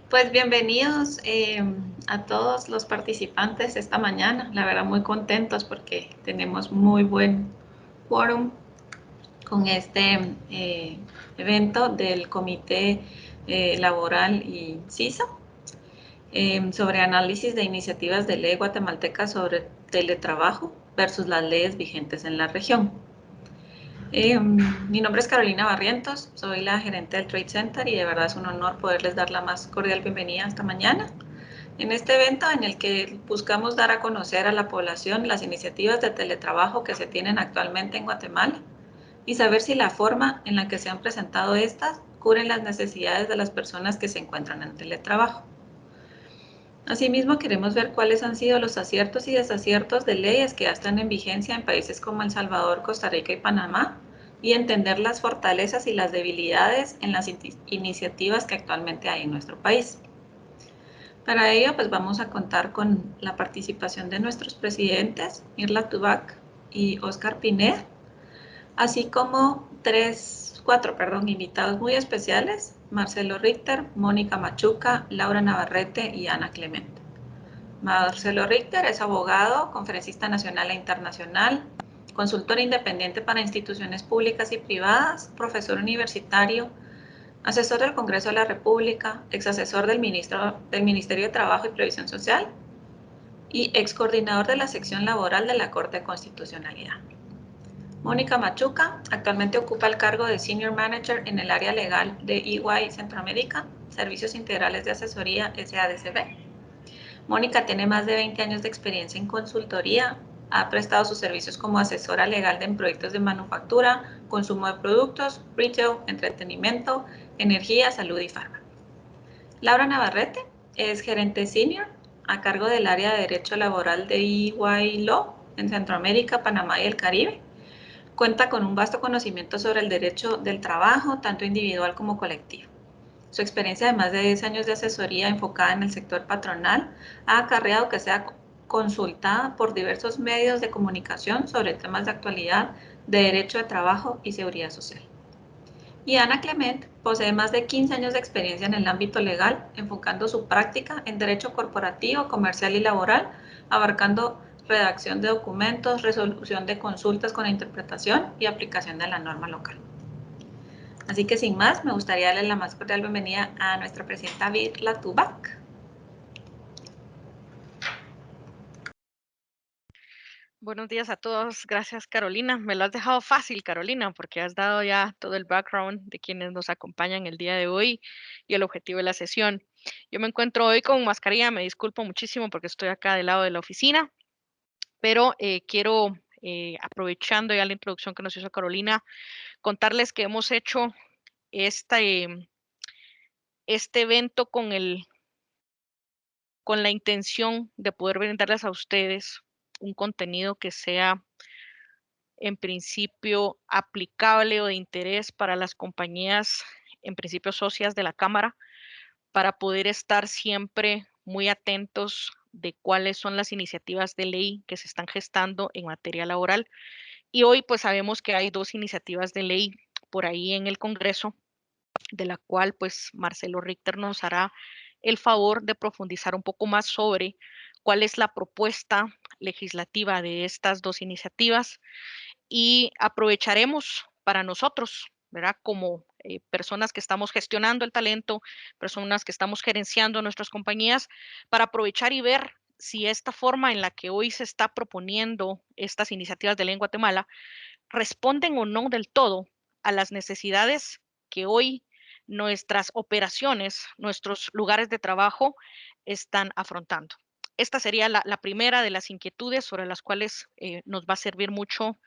Pues bienvenidos a todos los participantes esta mañana. La verdad muy contentos porque tenemos muy buen quórum con este evento del Comité Laboral y CISA sobre análisis de iniciativas de ley guatemalteca sobre teletrabajo versus las leyes vigentes en la región. Mi nombre es Carolina Barrientos, soy la gerente del Trade Center y de verdad es un honor poderles dar la más cordial bienvenida esta mañana en este evento en el que buscamos dar a conocer a la población las iniciativas de teletrabajo que se tienen actualmente en Guatemala y saber si la forma en la que se han presentado estas cubren las necesidades de las personas que se encuentran en teletrabajo. Asimismo, queremos ver cuáles han sido los aciertos y desaciertos de leyes que ya están en vigencia en países como El Salvador, Costa Rica y Panamá y entender las fortalezas y las debilidades en las iniciativas que actualmente hay en nuestro país. Para ello, pues vamos a contar con la participación de nuestros presidentes, Mirla Tubac y Oscar Pineda, así como cuatro invitados muy especiales, Marcelo Richter, Mónica Machuca, Laura Navarrete y Ana Clemente. Marcelo Richter es abogado, conferencista nacional e internacional, consultor independiente para instituciones públicas y privadas, profesor universitario, asesor del Congreso de la República, exasesor del Ministerio de Trabajo y Previsión Social y excoordinador de la sección laboral de la Corte de Constitucionalidad. Mónica Machuca actualmente ocupa el cargo de Senior Manager en el área legal de EY Centroamérica, Servicios Integrales de Asesoría SADCB. Mónica tiene más de 20 años de experiencia en consultoría, ha prestado sus servicios como asesora legal en proyectos de manufactura, consumo de productos, retail, entretenimiento, energía, salud y fármaco. Laura Navarrete es gerente senior a cargo del área de Derecho Laboral de EY Law en Centroamérica, Panamá y el Caribe. Cuenta con un vasto conocimiento sobre el derecho del trabajo, tanto individual como colectivo. Su experiencia de más de 10 años de asesoría enfocada en el sector patronal ha acarreado que sea consultada por diversos medios de comunicación sobre temas de actualidad de derecho de trabajo y seguridad social. Y Ana Clement posee más de 15 años de experiencia en el ámbito legal, enfocando su práctica en derecho corporativo, comercial y laboral, abarcando redacción de documentos, resolución de consultas con interpretación y aplicación de la norma local. Así que sin más, me gustaría darle la más cordial bienvenida a nuestra presidenta Mirla Tubac. Buenos días a todos. Gracias, Carolina. Me lo has dejado fácil, Carolina, porque has dado ya todo el background de quienes nos acompañan el día de hoy y el objetivo de la sesión. Yo me encuentro hoy con mascarilla, me disculpo muchísimo porque estoy acá del lado de la oficina, pero quiero, aprovechando ya la introducción que nos hizo Carolina, contarles que hemos hecho este, este evento con la intención de poder brindarles a ustedes un contenido que sea en principio aplicable o de interés para las compañías, en principio socias de la Cámara, para poder estar siempre muy atentos de cuáles son las iniciativas de ley que se están gestando en materia laboral. Y hoy pues sabemos que hay dos iniciativas de ley por ahí en el Congreso, de la cual pues Marcelo Richter nos hará el favor de profundizar un poco más sobre cuál es la propuesta legislativa de estas dos iniciativas y aprovecharemos para nosotros, ¿verdad? Como personas que estamos gestionando el talento, personas que estamos gerenciando nuestras compañías, para aprovechar y ver si esta forma en la que hoy se está proponiendo estas iniciativas de ley en Guatemala responden o no del todo a las necesidades que hoy nuestras operaciones, nuestros lugares de trabajo están afrontando. Esta sería la primera de las inquietudes sobre las cuales nos va a servir mucho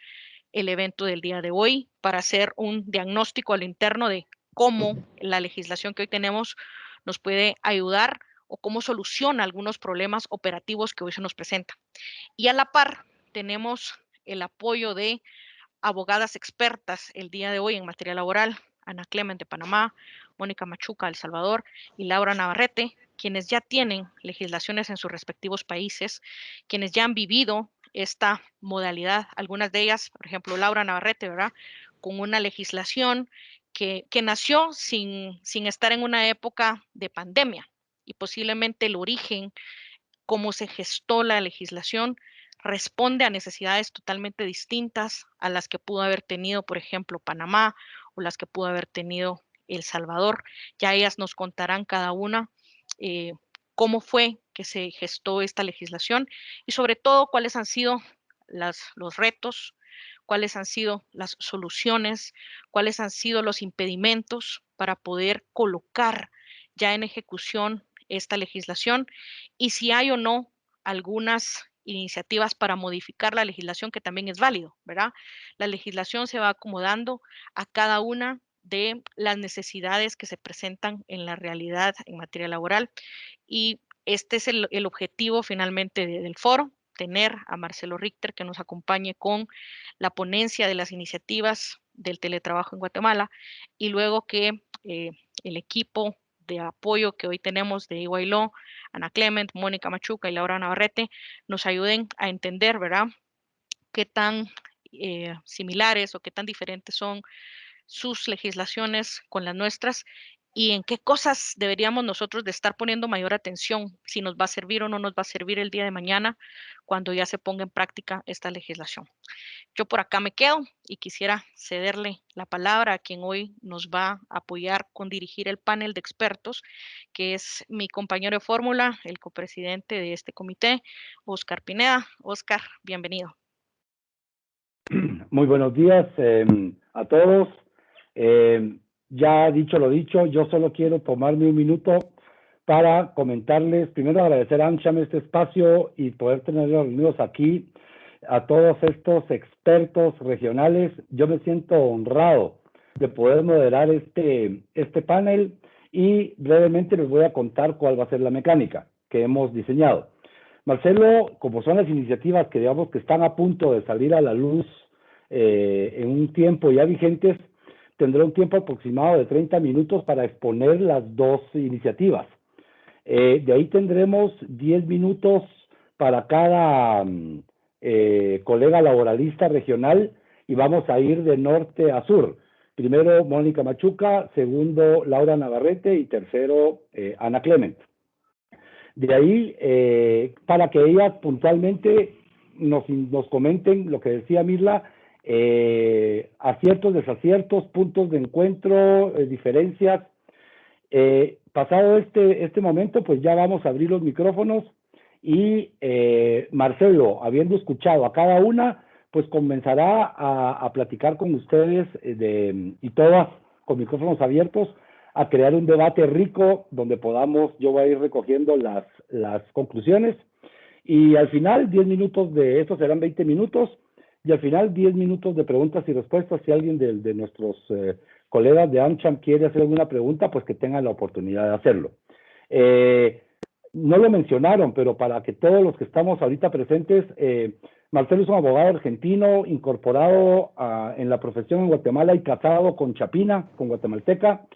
el evento del día de hoy para hacer un diagnóstico a lo interno de cómo la legislación que hoy tenemos nos puede ayudar o cómo soluciona algunos problemas operativos que hoy se nos presentan. Y a la par tenemos el apoyo de abogadas expertas el día de hoy en materia laboral, Ana Clement de Panamá, Mónica Machuca de El Salvador y Laura Navarrete, quienes ya tienen legislaciones en sus respectivos países, quienes ya han vivido esta modalidad, algunas de ellas, por ejemplo, Laura Navarrete, ¿verdad? Con una legislación que nació sin estar en una época de pandemia. y posiblemente el origen, cómo se gestó la legislación, responde a necesidades totalmente distintas a las que pudo haber tenido, por ejemplo, Panamá o las que pudo haber tenido El Salvador. Ya ellas nos contarán cada una eh, cómo fue que se gestó esta legislación y sobre todo cuáles han sido los retos, cuáles han sido las soluciones, cuáles han sido los impedimentos para poder colocar ya en ejecución esta legislación y si hay o no algunas iniciativas para modificar la legislación, que también es válido, ¿verdad? La legislación se va acomodando a cada una de las necesidades que se presentan en la realidad en materia laboral y este es el objetivo finalmente del foro, tener a Marcelo Richter que nos acompañe con la ponencia de las iniciativas del teletrabajo en Guatemala y luego que el equipo de apoyo que hoy tenemos de EY Law, Ana Clement, Mónica Machuca y Laura Navarrete, nos ayuden a entender, ¿verdad?, qué tan similares o qué tan diferentes son sus legislaciones con las nuestras y en qué cosas deberíamos nosotros de estar poniendo mayor atención, si nos va a servir o no nos va a servir el día de mañana cuando ya se ponga en práctica esta legislación. Yo por acá me quedo y quisiera cederle la palabra a quien hoy nos va a apoyar con dirigir el panel de expertos, que es mi compañero de fórmula, el copresidente de este comité, Óscar Pineda. Óscar, bienvenido. Muy buenos días a todos. Ya dicho lo dicho, yo solo quiero tomarme un minuto para comentarles, primero agradecer a AmCham este espacio y poder tenerlos reunidos aquí, a todos estos expertos regionales. Yo me siento honrado de poder moderar este panel y brevemente les voy a contar cuál va a ser la mecánica que hemos diseñado. Marcelo, como son las iniciativas que digamos que están a punto de salir a la luz en un tiempo ya vigentes, tendrá un tiempo aproximado de 30 minutos para exponer las dos iniciativas. De ahí tendremos 10 minutos para cada colega laboralista regional y vamos a ir de norte a sur. Primero Mónica Machuca, segundo Laura Navarrete y tercero Ana Clement. De ahí, para que ellas puntualmente nos comenten lo que decía Mirla, aciertos, desaciertos, puntos de encuentro, diferencias. Pasado este momento, pues ya vamos a abrir los micrófonos y Marcelo, habiendo escuchado a cada una, pues comenzará a platicar con ustedes y todas con micrófonos abiertos, a crear un debate rico donde podamos, yo voy a ir recogiendo las conclusiones y al final 10 minutos de estos serán 20 minutos y al final 10 minutos de preguntas y respuestas. Si alguien de nuestros colegas de AmCham quiere hacer alguna pregunta, pues que tengan la oportunidad de hacerlo. No lo mencionaron, pero para que todos los que estamos ahorita presentes, Marcelo es un abogado argentino incorporado en la profesión en Guatemala y casado con Chapina, con guatemalteca.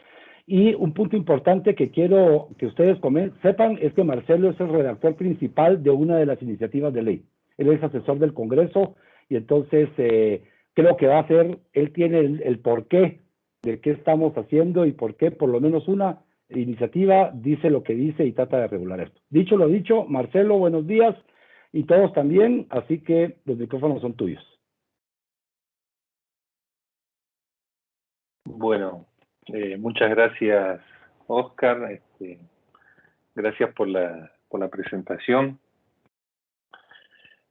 Y un punto importante que quiero que ustedes sepan es que Marcelo es el redactor principal de una de las iniciativas de ley. Él es asesor del Congreso y entonces creo que va a ser, él tiene el porqué de qué estamos haciendo y por qué por lo menos una iniciativa dice lo que dice y trata de regular esto. Dicho lo dicho, Marcelo, buenos días y todos también, así que los micrófonos son tuyos. Bueno, muchas gracias, Óscar. Gracias por la presentación.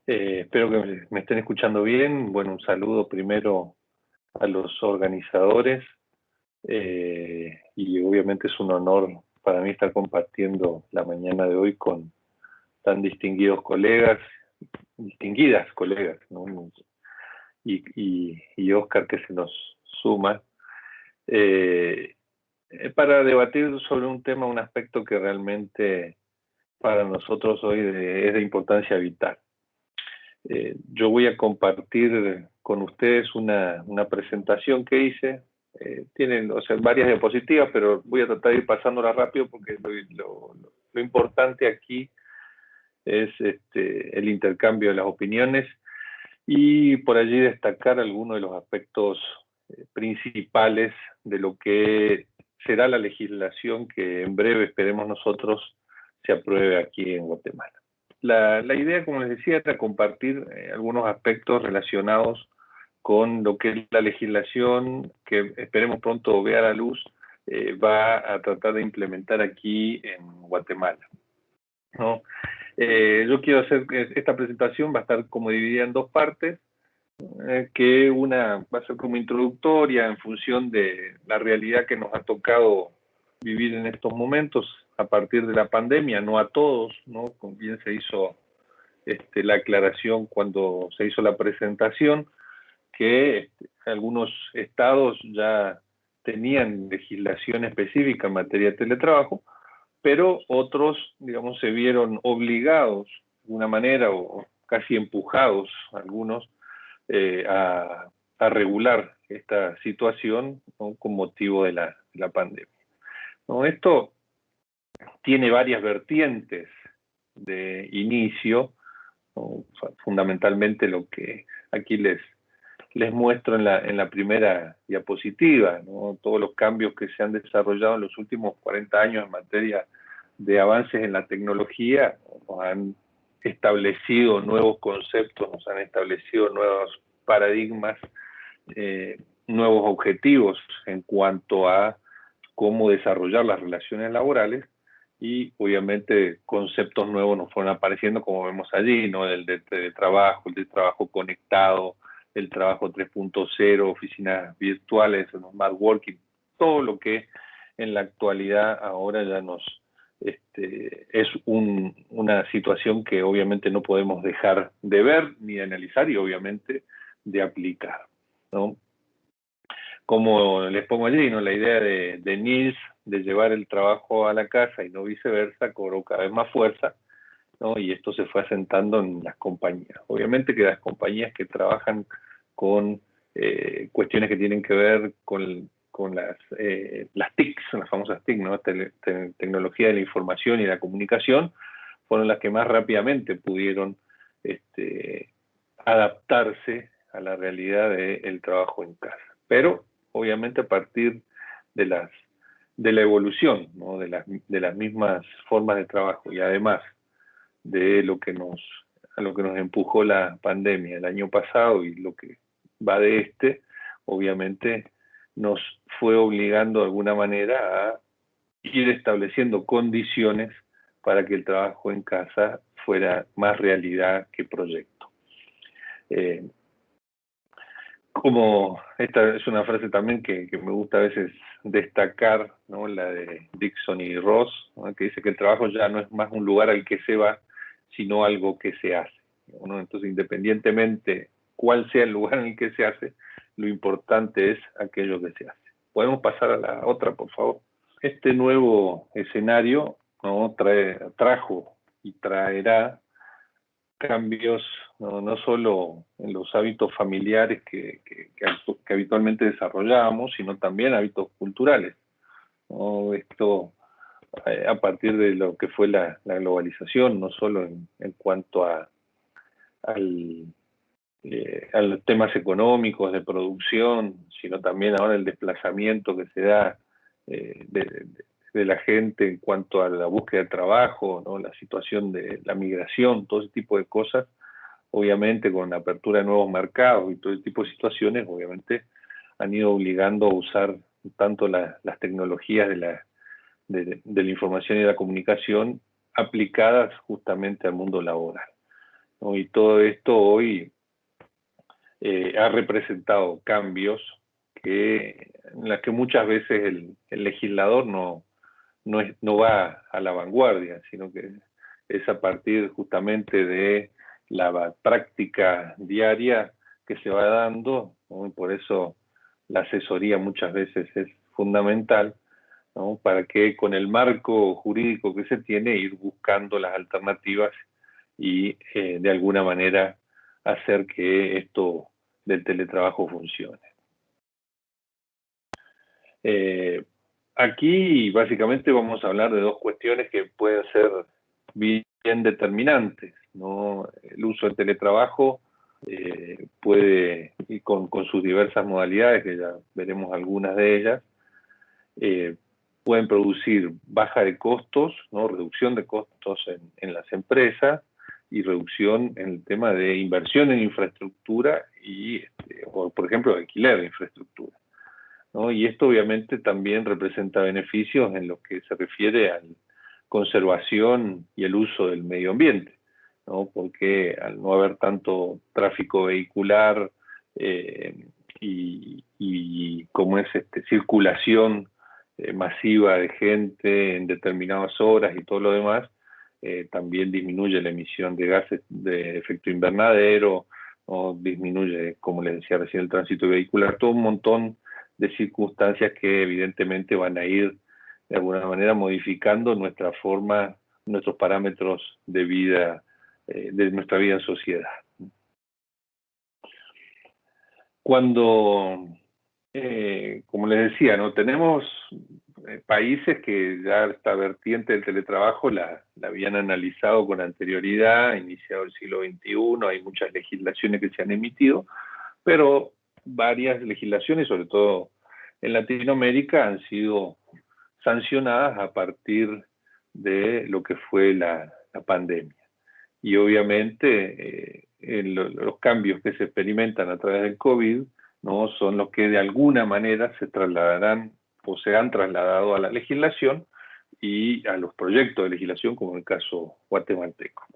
Espero que me estén escuchando bien. Bueno, un saludo primero a los organizadores y obviamente es un honor para mí estar compartiendo la mañana de hoy con tan distinguidas colegas, ¿no? Y Óscar que se nos suma. Para debatir sobre un tema, un aspecto que realmente para nosotros hoy es de importancia vital. Yo voy a compartir con ustedes una presentación que hice. Tienen, varias diapositivas, pero voy a tratar de ir pasándola rápido porque lo importante aquí es el intercambio de las opiniones y por allí destacar algunos de los aspectos principales de lo que será la legislación que en breve esperemos nosotros se apruebe aquí en Guatemala. La idea, como les decía, era compartir algunos aspectos relacionados con lo que es la legislación que esperemos pronto vea la luz, va a tratar de implementar aquí en Guatemala, ¿no? Yo quiero hacer, esta presentación va a estar como dividida en dos partes, que una va a ser como introductoria en función de la realidad que nos ha tocado vivir en estos momentos a partir de la pandemia, no a todos, ¿no? Como bien se hizo la aclaración cuando se hizo la presentación, que algunos estados ya tenían legislación específica en materia de teletrabajo, pero otros, digamos, se vieron obligados de alguna manera o casi empujados algunos a regular esta situación, ¿no? Con motivo de la pandemia, ¿no? Esto tiene varias vertientes de inicio, ¿no? Fundamentalmente lo que aquí les muestro en la primera diapositiva, ¿no? Todos los cambios que se han desarrollado en los últimos 40 años en materia de avances en la tecnología, nos han establecido nuevos conceptos, nos han establecido nuevos paradigmas, nuevos objetivos en cuanto a cómo desarrollar las relaciones laborales, y obviamente conceptos nuevos nos fueron apareciendo, como vemos allí, ¿no? El de trabajo, el de trabajo conectado, el trabajo 3.0, oficinas virtuales, el smart working, todo lo que en la actualidad ahora ya nos es una situación que obviamente no podemos dejar de ver ni de analizar y obviamente de aplicar, ¿no? Como les pongo allí, ¿no? La idea de Niels de llevar el trabajo a la casa y no viceversa cobró cada vez más fuerza, ¿no? Y esto se fue asentando en las compañías. Obviamente que las compañías que trabajan con cuestiones que tienen que ver con las TICs, las famosas TIC, ¿no? Tecnología de la información y la comunicación, fueron las que más rápidamente pudieron adaptarse a la realidad del trabajo en casa. Pero obviamente a partir de la evolución, ¿no? de las mismas formas de trabajo, y además de a lo que nos empujó la pandemia el año pasado y lo que va de obviamente nos fue obligando de alguna manera a ir estableciendo condiciones para que el trabajo en casa fuera más realidad que proyecto. Como esta es una frase también que me gusta a veces destacar, ¿no? La de Dixon y Ross, ¿no? Que dice que el trabajo ya no es más un lugar al que se va, sino algo que se hace, ¿no? Entonces, independientemente cuál sea el lugar en el que se hace, lo importante es aquello que se hace. Podemos pasar a la otra, por favor. Este nuevo escenario, ¿no? trajo y traerá cambios, no solo en los hábitos familiares que habitualmente desarrollábamos, sino también hábitos culturales, ¿no? Esto a partir de lo que fue la globalización, no solo en cuanto a los temas económicos de producción, sino también ahora el desplazamiento que se da de la gente en cuanto a la búsqueda de trabajo, ¿no? La situación de la migración, todo ese tipo de cosas, obviamente con la apertura de nuevos mercados y todo ese tipo de situaciones, obviamente han ido obligando a usar tanto las tecnologías de la información y la comunicación aplicadas justamente al mundo laboral, ¿no? Y todo esto hoy ha representado cambios en las que muchas veces el legislador no va a la vanguardia, sino que es a partir justamente de la práctica diaria que se va dando, ¿no? Y por eso la asesoría muchas veces es fundamental, ¿no? Para que con el marco jurídico que se tiene ir buscando las alternativas y de alguna manera hacer que esto del teletrabajo funcione. Aquí básicamente vamos a hablar de dos cuestiones que pueden ser bien determinantes, ¿no? El uso del teletrabajo puede, y con sus diversas modalidades, que ya veremos algunas de ellas, pueden producir baja de costos, ¿no? Reducción de costos en las empresas y reducción en el tema de inversión en infraestructura y, o por ejemplo, alquiler de infraestructura, ¿no? Y esto obviamente también representa beneficios en lo que se refiere a la conservación y el uso del medio ambiente, ¿no? Porque al no haber tanto tráfico vehicular y como es circulación masiva de gente en determinadas horas y todo lo demás, también disminuye la emisión de gases de efecto invernadero, o disminuye, como les decía recién, el tránsito vehicular, todo un montón de circunstancias que evidentemente van a ir de alguna manera modificando nuestra forma, nuestros parámetros de vida, de nuestra vida en sociedad. Cuando, como les decía, ¿no? Tenemos países que ya esta vertiente del teletrabajo la habían analizado con anterioridad, iniciado el siglo XXI, hay muchas legislaciones que se han emitido, pero varias legislaciones, sobre todo en Latinoamérica, han sido sancionadas a partir de lo que fue la pandemia. Y obviamente los cambios que se experimentan a través del COVID, ¿no? Son los que de alguna manera se trasladarán o se han trasladado a la legislación y a los proyectos de legislación, como en el caso guatemalteco.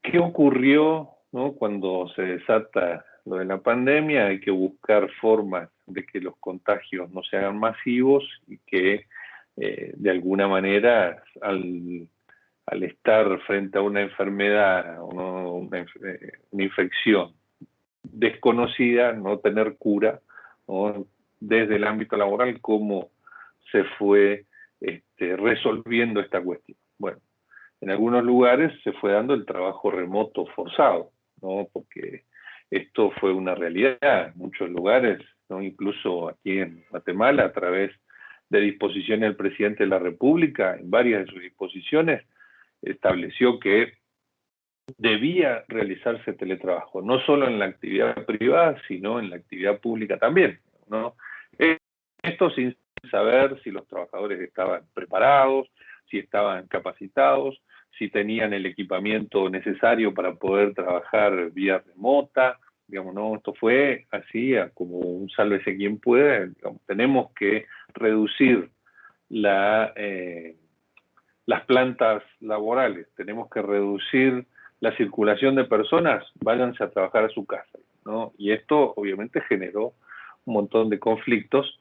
¿Qué ocurrió, ¿no? Cuando se desata lo de la pandemia? Hay que buscar formas de que los contagios no se hagan masivos y que de alguna manera al estar frente a una enfermedad, una infección desconocida, no tener cura, ¿no? Desde el ámbito laboral, cómo se fue resolviendo esta cuestión. Bueno, en algunos lugares se fue dando el trabajo remoto forzado, ¿no? Porque esto fue una realidad en muchos lugares, ¿no? Incluso aquí en Guatemala, a través de disposiciones del presidente de la República, en varias de sus disposiciones, estableció que debía realizarse teletrabajo, no solo en la actividad privada, sino en la actividad pública también, ¿no? Esto sin saber si los trabajadores estaban preparados, si estaban capacitados, si tenían el equipamiento necesario para poder trabajar vía remota, digamos, no, esto fue así, como un sálvese quien pueda, digamos, tenemos que reducir las plantas laborales, tenemos que reducir la circulación de personas, váyanse a trabajar a su casa, ¿no? Y esto obviamente generó un montón de conflictos,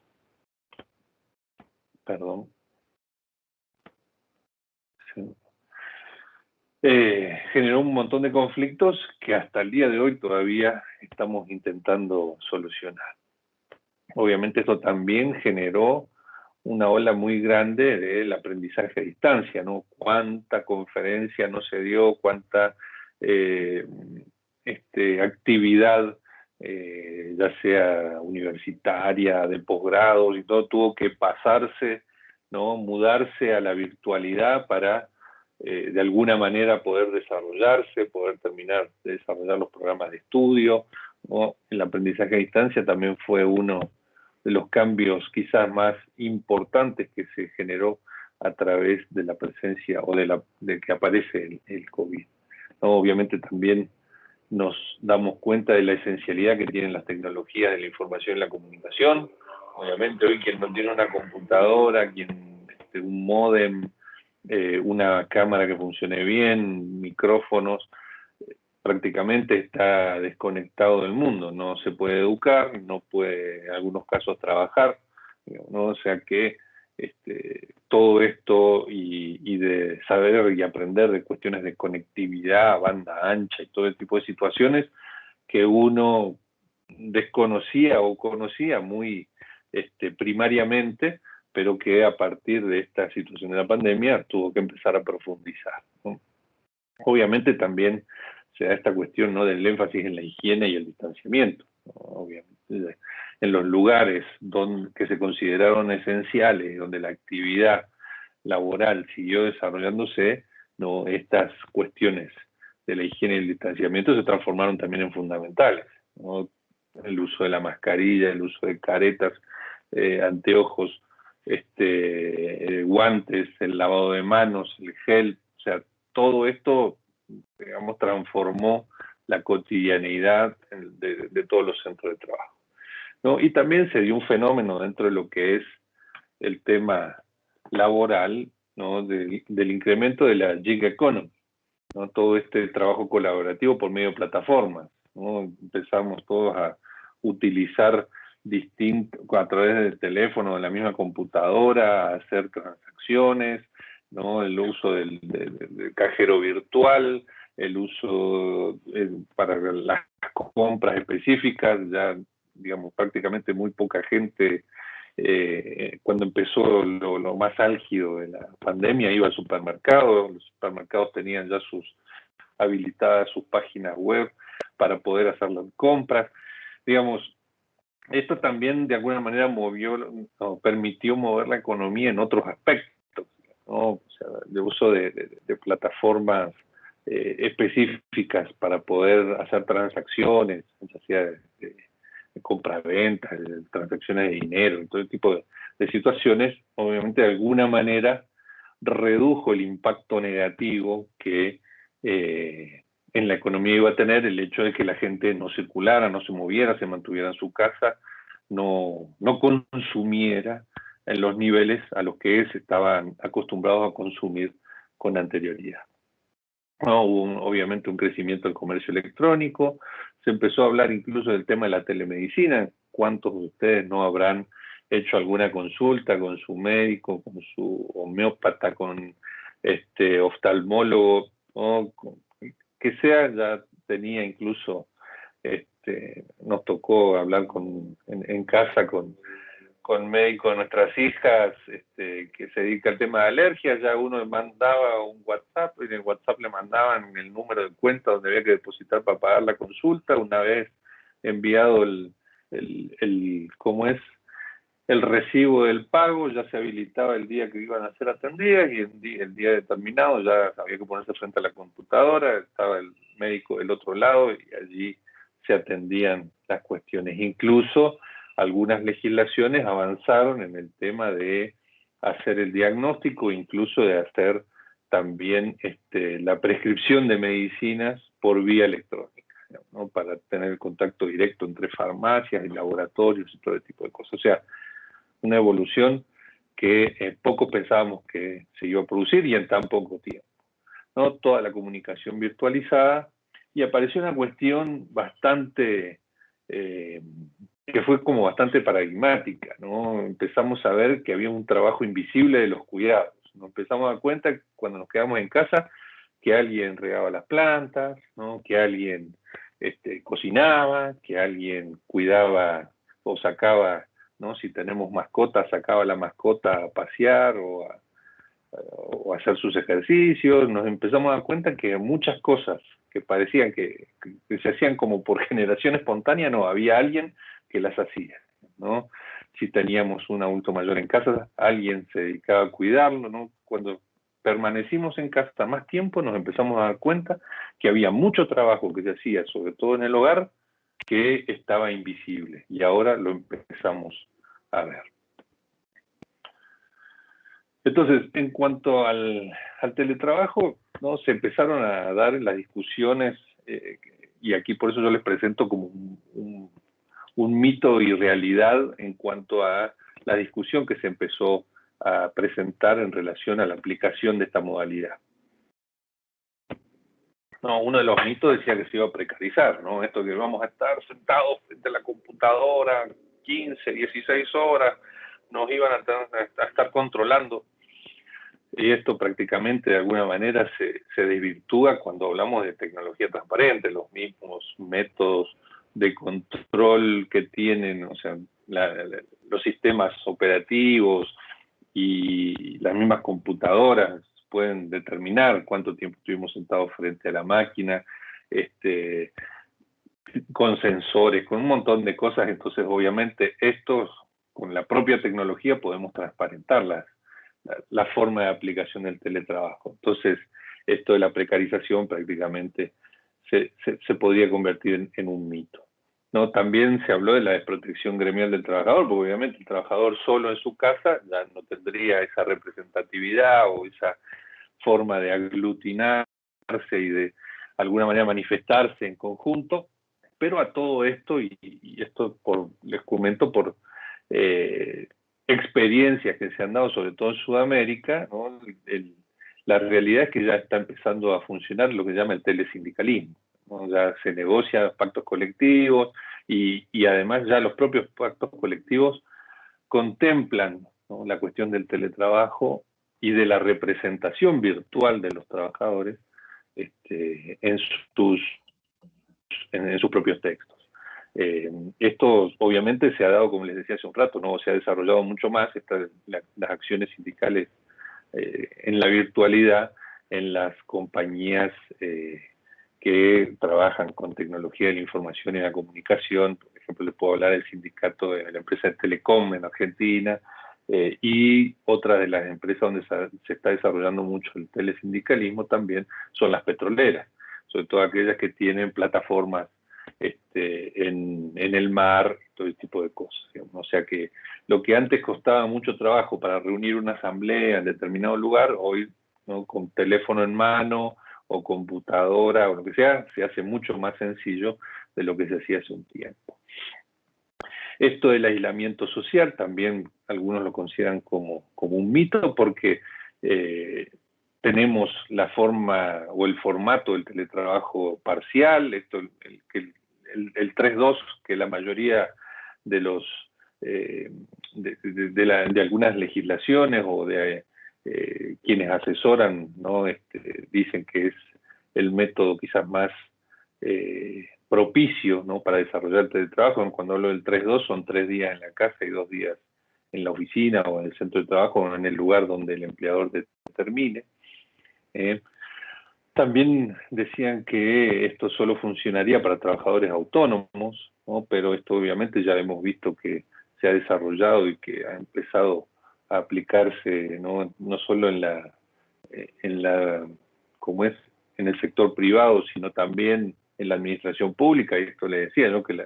perdón, generó un montón de conflictos que hasta el día de hoy todavía estamos intentando solucionar. Obviamente esto también generó una ola muy grande del aprendizaje a distancia, ¿no? Cuánta conferencia no se dio, cuánta actividad, ya sea universitaria, de posgrados y todo, tuvo que pasarse, ¿no? Mudarse a la virtualidad para de alguna manera poder desarrollarse, poder terminar de desarrollar los programas de estudio, ¿no? El aprendizaje a distancia también fue uno de los cambios quizás más importantes que se generó a través de la presencia o de que aparece el COVID, ¿no? Obviamente también nos damos cuenta de la esencialidad que tienen las tecnologías de la información y la comunicación. Obviamente hoy quien no tiene una computadora, un módem, una cámara que funcione bien, micrófonos, prácticamente está desconectado del mundo, no se puede educar, no puede en algunos casos trabajar, ¿no? O sea que todo esto y de saber y aprender de cuestiones de conectividad, banda ancha y todo ese tipo de situaciones que uno desconocía o conocía muy primariamente, pero que a partir de esta situación de la pandemia tuvo que empezar a profundizar, ¿no? Obviamente también se da esta cuestión, ¿no? Del énfasis en la higiene y el distanciamiento, ¿no? Obviamente en los lugares que se consideraron esenciales, donde la actividad laboral siguió desarrollándose, ¿no? Estas cuestiones de la higiene y el distanciamiento se transformaron también en fundamentales, ¿no? El uso de la mascarilla, el uso de caretas, anteojos, guantes, el lavado de manos, el gel, o sea, todo esto, digamos, transformó la cotidianeidad de todos los centros de trabajo, ¿no? Y también se dio un fenómeno dentro de lo que es el tema laboral, ¿no? Del incremento de la gig economy, ¿no? Todo este trabajo colaborativo por medio de plataformas, ¿no? Empezamos todos a utilizar a través del teléfono, de la misma computadora, a hacer transacciones, ¿no? El uso del cajero virtual, el uso para las compras específicas, ya, digamos, prácticamente muy poca gente, cuando empezó lo más álgido de la pandemia, iba al supermercado. Los supermercados tenían ya habilitadas sus páginas web para poder hacer las compras. Digamos, esto también de alguna manera permitió mover la economía en otros aspectos, ¿no? O sea, el uso de plataformas específicas para poder hacer transacciones, ya sea de compra-venta, transacciones de dinero, todo tipo de situaciones. Obviamente de alguna manera redujo el impacto negativo que en la economía iba a tener el hecho de que la gente no circulara, no se moviera, se mantuviera en su casa, no consumiera en los niveles a los que se estaban acostumbrados a consumir con anterioridad. No, hubo obviamente un crecimiento del comercio electrónico, se empezó a hablar incluso del tema de la telemedicina. ¿Cuántos de ustedes no habrán hecho alguna consulta con su médico, con su homeópata, con oftalmólogo, ¿no? Que sea? Ya tenía incluso, nos tocó hablar en casa con médico de nuestras hijas, que se dedica al tema de alergias. Ya uno mandaba un WhatsApp, y en el WhatsApp le mandaban el número de cuenta donde había que depositar para pagar la consulta. Una vez enviado el recibo del pago, ya se habilitaba el día que iban a ser atendidas, y el día determinado ya había que ponerse frente a la computadora, estaba el médico del otro lado y allí se atendían las cuestiones. Incluso algunas legislaciones avanzaron en el tema de hacer el diagnóstico, incluso de hacer también la prescripción de medicinas por vía electrónica, ¿no? Para tener contacto directo entre farmacias y laboratorios y todo ese tipo de cosas. O sea, una evolución que poco pensábamos que se iba a producir y en tan poco tiempo, ¿no? Toda la comunicación virtualizada, y apareció una cuestión bastante que fue como bastante paradigmática, ¿no? Empezamos a ver que había un trabajo invisible de los cuidados. Nos empezamos a dar cuenta cuando nos quedamos en casa que alguien regaba las plantas, ¿no? Que alguien cocinaba, que alguien cuidaba o sacaba, ¿no? Si tenemos mascotas, sacaba la mascota a pasear o a hacer sus ejercicios. Nos empezamos a dar cuenta que muchas cosas que parecían que se hacían como por generación espontánea, no, había alguien que las hacía, ¿no? Si teníamos un adulto mayor en casa, alguien se dedicaba a cuidarlo, ¿no? Cuando permanecimos en casa más tiempo, nos empezamos a dar cuenta que había mucho trabajo que se hacía, sobre todo en el hogar, que estaba invisible, y ahora lo empezamos a ver. Entonces, en cuanto al teletrabajo, ¿no? Se empezaron a dar las discusiones, y aquí por eso yo les presento como un mito y realidad en cuanto a la discusión que se empezó a presentar en relación a la aplicación de esta modalidad. No, uno de los mitos decía que se iba a precarizar, ¿no? Esto que vamos a estar sentados frente a la computadora 15, 16 horas, nos iban a estar controlando. Y esto prácticamente de alguna manera se desvirtúa cuando hablamos de tecnología transparente. Los mismos métodos de control que tienen, o sea, los sistemas operativos y las mismas computadoras pueden determinar cuánto tiempo estuvimos sentados frente a la máquina, con sensores, con un montón de cosas. Entonces, obviamente, con la propia tecnología podemos transparentarlas, la forma de aplicación del teletrabajo. Entonces, esto de la precarización prácticamente se podría convertir en un mito. ¿no? También se habló de la desprotección gremial del trabajador, porque obviamente el trabajador solo en su casa ya no tendría esa representatividad o esa forma de aglutinarse y de alguna manera manifestarse en conjunto, pero a todo esto, y esto les comento por experiencias que se han dado, sobre todo en Sudamérica, ¿no? La realidad es que ya está empezando a funcionar lo que se llama el telesindicalismo, ¿no? Ya se negocian pactos colectivos y además ya los propios pactos colectivos contemplan, ¿no?, la cuestión del teletrabajo y de la representación virtual de los trabajadores en sus propios textos. Esto obviamente se ha dado, como les decía hace un rato, ¿no? Se ha desarrollado mucho más las acciones sindicales en la virtualidad en las compañías que trabajan con tecnología de la información y la comunicación. Por ejemplo, les puedo hablar del sindicato de la empresa de Telecom en Argentina, y otra de las empresas donde se está desarrollando mucho el telesindicalismo también son las petroleras, sobre todo aquellas que tienen plataformas en el mar, todo ese tipo de cosas, digamos. O sea que lo que antes costaba mucho trabajo para reunir una asamblea en determinado lugar, hoy, ¿no?, con teléfono en mano o computadora o lo que sea, se hace mucho más sencillo de lo que se hacía hace un tiempo. Esto del aislamiento social también algunos lo consideran como un mito, porque tenemos la forma o el formato del teletrabajo parcial, el 3-2, que la mayoría de los de algunas legislaciones o de quienes asesoran, ¿no?, dicen que es el método quizás más propicio, ¿no?, para desarrollar el teletrabajo. Cuando hablo del 3-2 son 3 días en la casa y 2 días en la oficina o en el centro de trabajo o en el lugar donde el empleador determine. También decían que esto solo funcionaría para trabajadores autónomos, ¿no?, pero esto obviamente ya hemos visto que se ha desarrollado y que ha empezado a aplicarse, no solo en el sector privado, sino también en la administración pública. Y esto le decía, ¿no?, que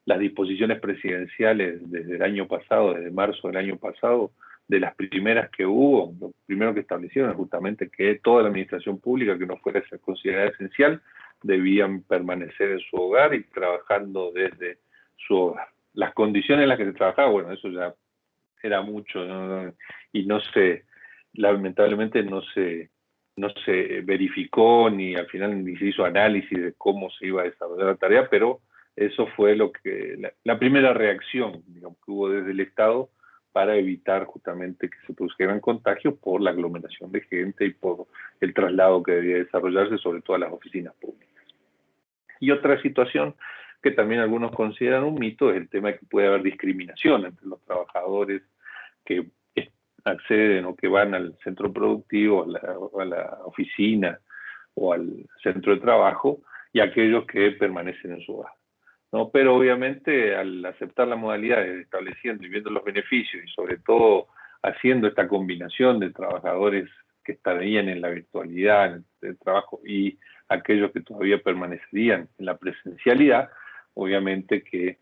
las disposiciones presidenciales desde el año pasado, desde marzo del año pasado, de las primeras que hubo, lo primero que establecieron es justamente que toda la administración pública que no fuera considerada esencial debían permanecer en su hogar y trabajando desde su hogar. Las condiciones en las que se trabajaba, bueno, eso ya era mucho, ¿no? Y lamentablemente no se verificó ni al final ni se hizo análisis de cómo se iba a desarrollar la tarea, pero eso fue la primera reacción, digamos, que hubo desde el Estado para evitar justamente que se produjeran contagios por la aglomeración de gente y por el traslado que debía desarrollarse, sobre todo a las oficinas públicas. Y otra situación que también algunos consideran un mito es el tema de que puede haber discriminación entre los trabajadores que acceden o que van al centro productivo, a la oficina o al centro de trabajo, y aquellos que permanecen en su hogar, ¿no? Pero obviamente al aceptar la modalidad, estableciendo y viendo los beneficios y sobre todo haciendo esta combinación de trabajadores que estarían en la virtualidad, en el trabajo, y aquellos que todavía permanecerían en la presencialidad, obviamente que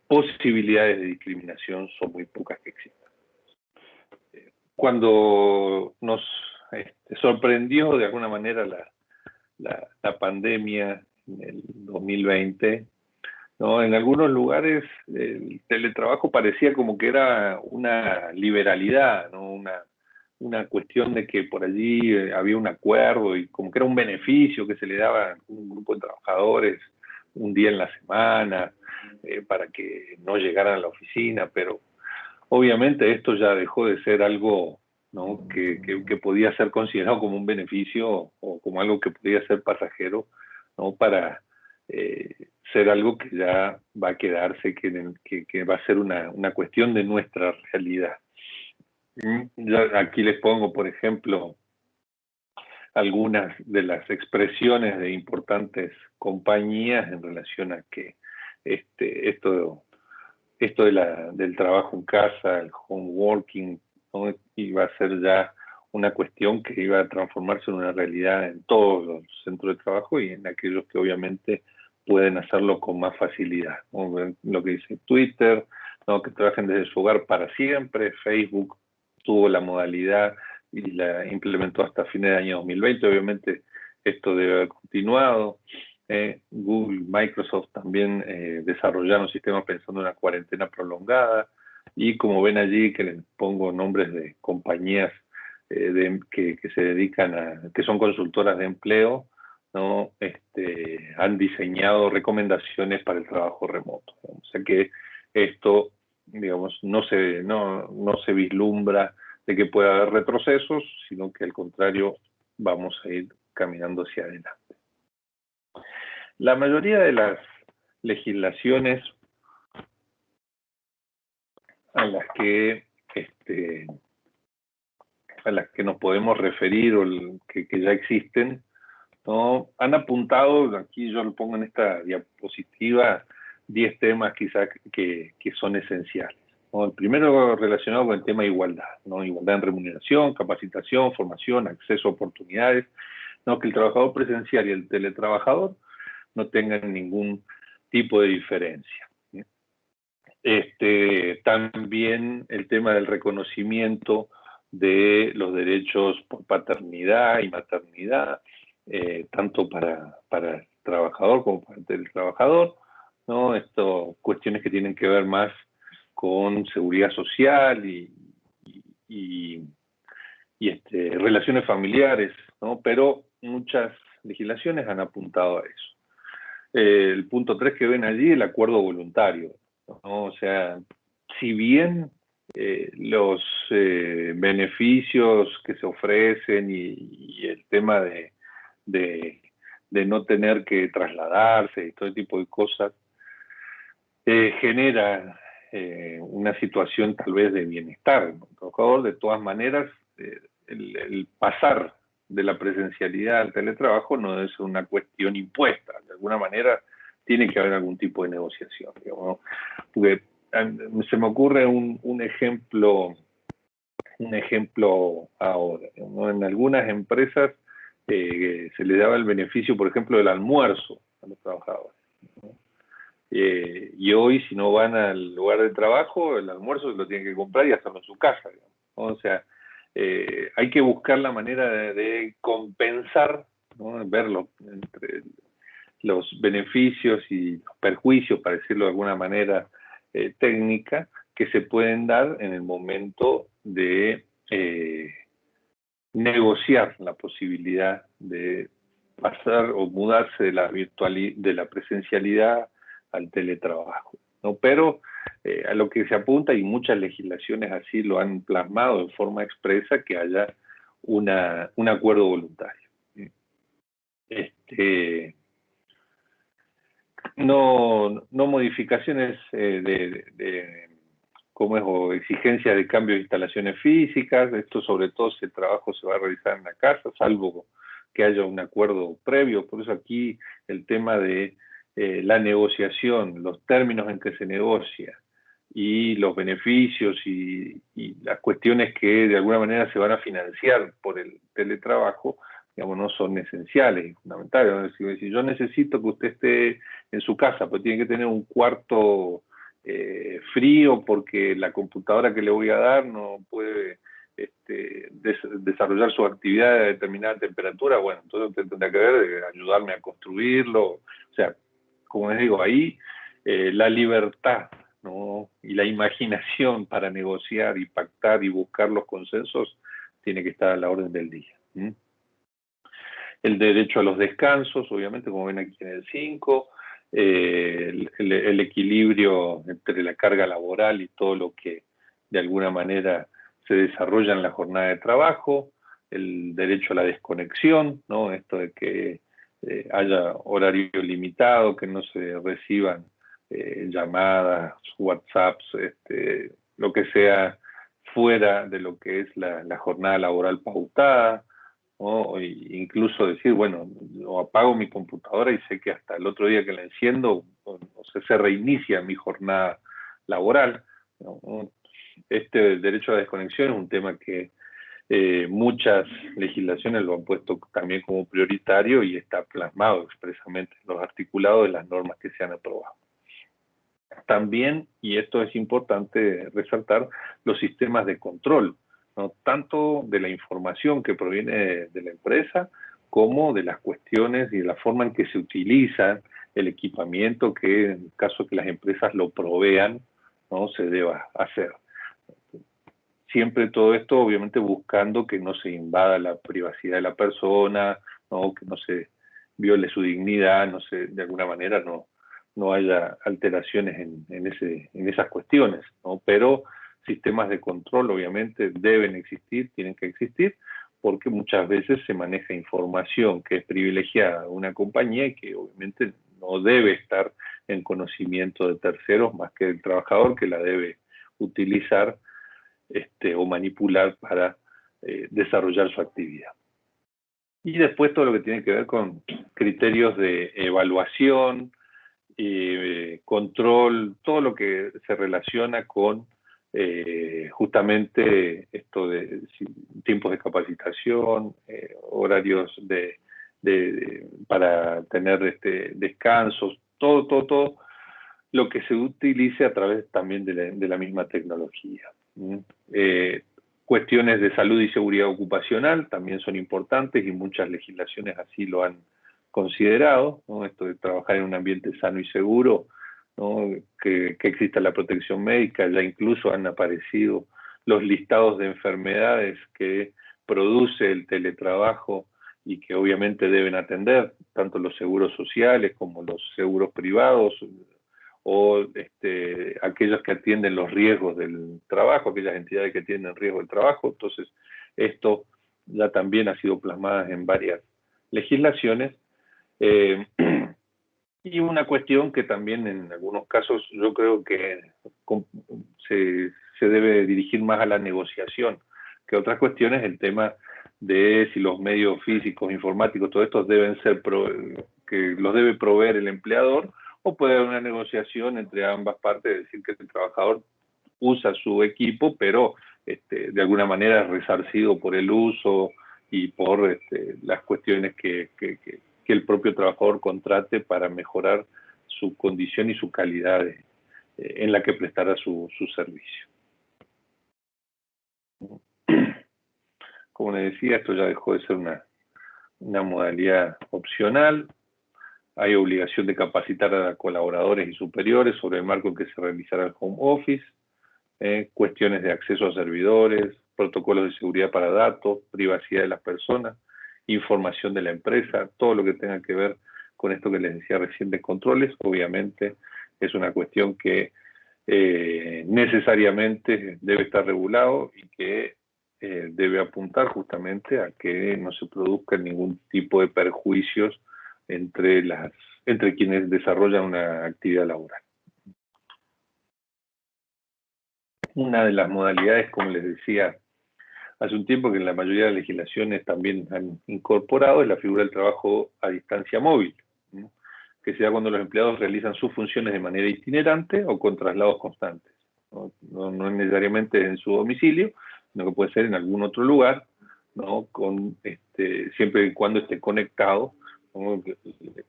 posibilidades de discriminación son muy pocas que existen. Cuando nos sorprendió de alguna manera la pandemia en el 2020, ¿no?, en algunos lugares el teletrabajo parecía como que era una liberalidad, ¿no?, una cuestión de que por allí había un acuerdo y como que era un beneficio que se le daba a un grupo de trabajadores un día en la semana para que no llegaran a la oficina, pero obviamente esto ya dejó de ser algo, ¿no?, que podía ser considerado como un beneficio o como algo que podía ser pasajero, ¿no?, para ser algo que ya va a quedarse, que va a ser una cuestión de nuestra realidad. Ya aquí les pongo, por ejemplo, algunas de las expresiones de importantes compañías en relación a que esto del trabajo en casa, el home working, ¿no?, iba a ser ya una cuestión que iba a transformarse en una realidad en todos los centros de trabajo y en aquellos que obviamente pueden hacerlo con más facilidad, ¿no? Lo que dice Twitter, ¿no? Que trabajen desde su hogar para siempre. Facebook tuvo la modalidad y la implementó hasta fines del año 2020. Obviamente esto debe haber continuado. Google, Microsoft también desarrollaron sistemas pensando en una cuarentena prolongada. Y como ven allí, que les pongo nombres de compañías que se dedican que son consultoras de empleo, ¿no? Han diseñado recomendaciones para el trabajo remoto. O sea que esto, digamos, no se vislumbra de que pueda haber retrocesos, sino que al contrario vamos a ir caminando hacia adelante. La mayoría de las legislaciones a las que nos podemos referir o que ya existen, ¿no? Han apuntado, aquí yo lo pongo en esta diapositiva, 10 temas quizás que son esenciales, ¿no? El primero relacionado con el tema de igualdad, ¿no? Igualdad en remuneración, capacitación, formación, acceso a oportunidades, ¿no? Que el trabajador presencial y el teletrabajador no tengan ningún tipo de diferencia. También el tema del reconocimiento de los derechos por paternidad y maternidad, tanto para el trabajador como para el trabajador, ¿no? Cuestiones que tienen que ver más con seguridad social y relaciones familiares, ¿no? Pero muchas legislaciones han apuntado a eso. El punto 3 que ven allí, el acuerdo voluntario, ¿no? O sea, si bien los beneficios que se ofrecen y el tema de no tener que trasladarse y todo tipo de cosas, genera una situación tal vez de bienestar, ¿no? El trabajador, de todas maneras, el pasar de la presencialidad al teletrabajo no es una cuestión impuesta. De alguna manera tiene que haber algún tipo de negociación, digamos, ¿no? Porque se me ocurre un ejemplo ahora, ¿no? En algunas empresas se les daba el beneficio, por ejemplo, del almuerzo a los trabajadores, ¿no? Y hoy, si no van al lugar de trabajo, el almuerzo se lo tienen que comprar y hacerlo en su casa, digamos, ¿no? O sea, hay que buscar la manera de compensar, ¿no? Verlo entre los beneficios y los perjuicios, para decirlo de alguna manera técnica, que se pueden dar en el momento de negociar la posibilidad de pasar o mudarse de la presencialidad al teletrabajo, ¿no? Pero a lo que se apunta, y muchas legislaciones así lo han plasmado en forma expresa, que haya un acuerdo voluntario. No modificaciones o exigencias de cambio de instalaciones físicas. Esto sobre todo si el trabajo se va a realizar en la casa, salvo que haya un acuerdo previo. Por eso aquí el tema de la negociación, los términos en que se negocia y los beneficios y las cuestiones que de alguna manera se van a financiar por el teletrabajo, digamos, no son esenciales y fundamentales. Es decir, si yo necesito que usted esté en su casa, pero tiene que tener un cuarto frío porque la computadora que le voy a dar no puede desarrollar su actividad a determinada temperatura, bueno, entonces usted tendrá que ver, ayudarme a construirlo. O sea, como les digo, ahí la libertad, ¿no? Y la imaginación para negociar y pactar y buscar los consensos tiene que estar a la orden del día. El derecho a los descansos, obviamente, como ven aquí en el 5, el equilibrio entre la carga laboral y todo lo que de alguna manera se desarrolla en la jornada de trabajo, el derecho a la desconexión, ¿no? Esto de que haya horario limitado, que no se reciban llamadas, WhatsApps, lo que sea fuera de lo que es la jornada laboral pautada, ¿no? Incluso decir, bueno, o apago mi computadora y sé que hasta el otro día que la enciendo, o sea, se reinicia mi jornada laboral, ¿no? Este derecho a la desconexión es un tema que Muchas legislaciones lo han puesto también como prioritario y está plasmado expresamente en los articulados de las normas que se han aprobado. También, y esto es importante resaltar, los sistemas de control, ¿no? Tanto de la información que proviene de la empresa, como de las cuestiones y de la forma en que se utiliza el equipamiento que, en caso que las empresas lo provean, ¿no?, se deba hacer. Siempre todo esto, obviamente, buscando que no se invada la privacidad de la persona, ¿no?, que no se viole su dignidad, no se, de alguna manera no haya alteraciones en esas cuestiones, ¿no? Pero sistemas de control, obviamente, deben existir, tienen que existir, porque muchas veces se maneja información que es privilegiada a una compañía y que obviamente no debe estar en conocimiento de terceros más que del trabajador, que la debe utilizar o manipular para desarrollar su actividad. Y después todo lo que tiene que ver con criterios de evaluación, control, todo lo que se relaciona con justamente esto de tiempos de capacitación, horarios para tener descansos, todo lo que se utilice a través también de la misma tecnología. Cuestiones de salud y seguridad ocupacional también son importantes y muchas legislaciones así lo han considerado, ¿no? Esto de trabajar en un ambiente sano y seguro, ¿no?, que exista la protección médica, ya incluso han aparecido los listados de enfermedades que produce el teletrabajo y que obviamente deben atender tanto los seguros sociales como los seguros privados, o aquellos que atienden los riesgos del trabajo, aquellas entidades que tienen riesgo del trabajo. Entonces, esto ya también ha sido plasmado en varias legislaciones. Y una cuestión que también en algunos casos yo creo que se debe dirigir más a la negociación que otras cuestiones, el tema de si los medios físicos, informáticos, todos estos deben ser que los debe proveer el empleador, o puede haber una negociación entre ambas partes, es decir, que el trabajador usa su equipo, pero de alguna manera es resarcido por el uso y por las cuestiones que el propio trabajador contrate para mejorar su condición y su calidad en la que prestará su servicio. Como les decía, esto ya dejó de ser una modalidad opcional. Hay obligación de capacitar a colaboradores y superiores sobre el marco en que se realizará el home office, cuestiones de acceso a servidores, protocolos de seguridad para datos, privacidad de las personas, información de la empresa, todo lo que tenga que ver con esto que les decía recién de controles. Obviamente es una cuestión que necesariamente debe estar regulado y que debe apuntar justamente a que no se produzca ningún tipo de perjuicios entre quienes desarrollan una actividad laboral. Una de las modalidades, como les decía hace un tiempo, que en la mayoría de las legislaciones también han incorporado, es la figura del trabajo a distancia móvil, ¿no?, que se da cuando los empleados realizan sus funciones de manera itinerante o con traslados constantes. No necesariamente en su domicilio, sino que puede ser en algún otro lugar, ¿no?, siempre y cuando esté conectado, ¿no?,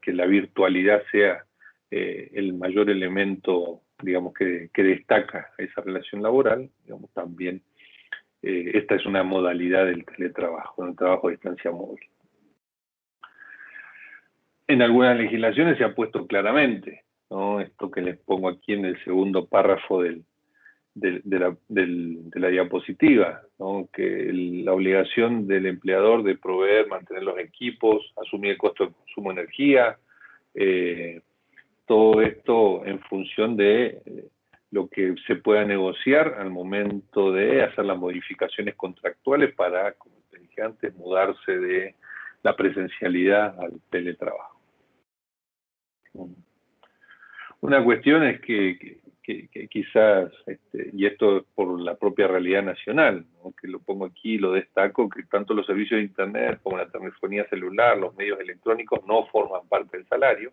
que la virtualidad sea el mayor elemento, digamos, que destaca esa relación laboral. Digamos, también esta es una modalidad del teletrabajo, del trabajo a distancia móvil. En algunas legislaciones se ha puesto claramente, ¿no?, esto que les pongo aquí en el segundo párrafo de la diapositiva, ¿no?, que la obligación del empleador de proveer, mantener los equipos, asumir el costo del consumo de energía, todo esto en función de lo que se pueda negociar al momento de hacer las modificaciones contractuales para, como te dije antes, mudarse de la presencialidad al teletrabajo. Una cuestión es que quizás, y esto es por la propia realidad nacional, ¿no?, que lo pongo aquí y lo destaco, que tanto los servicios de Internet como la telefonía celular, los medios electrónicos no forman parte del salario,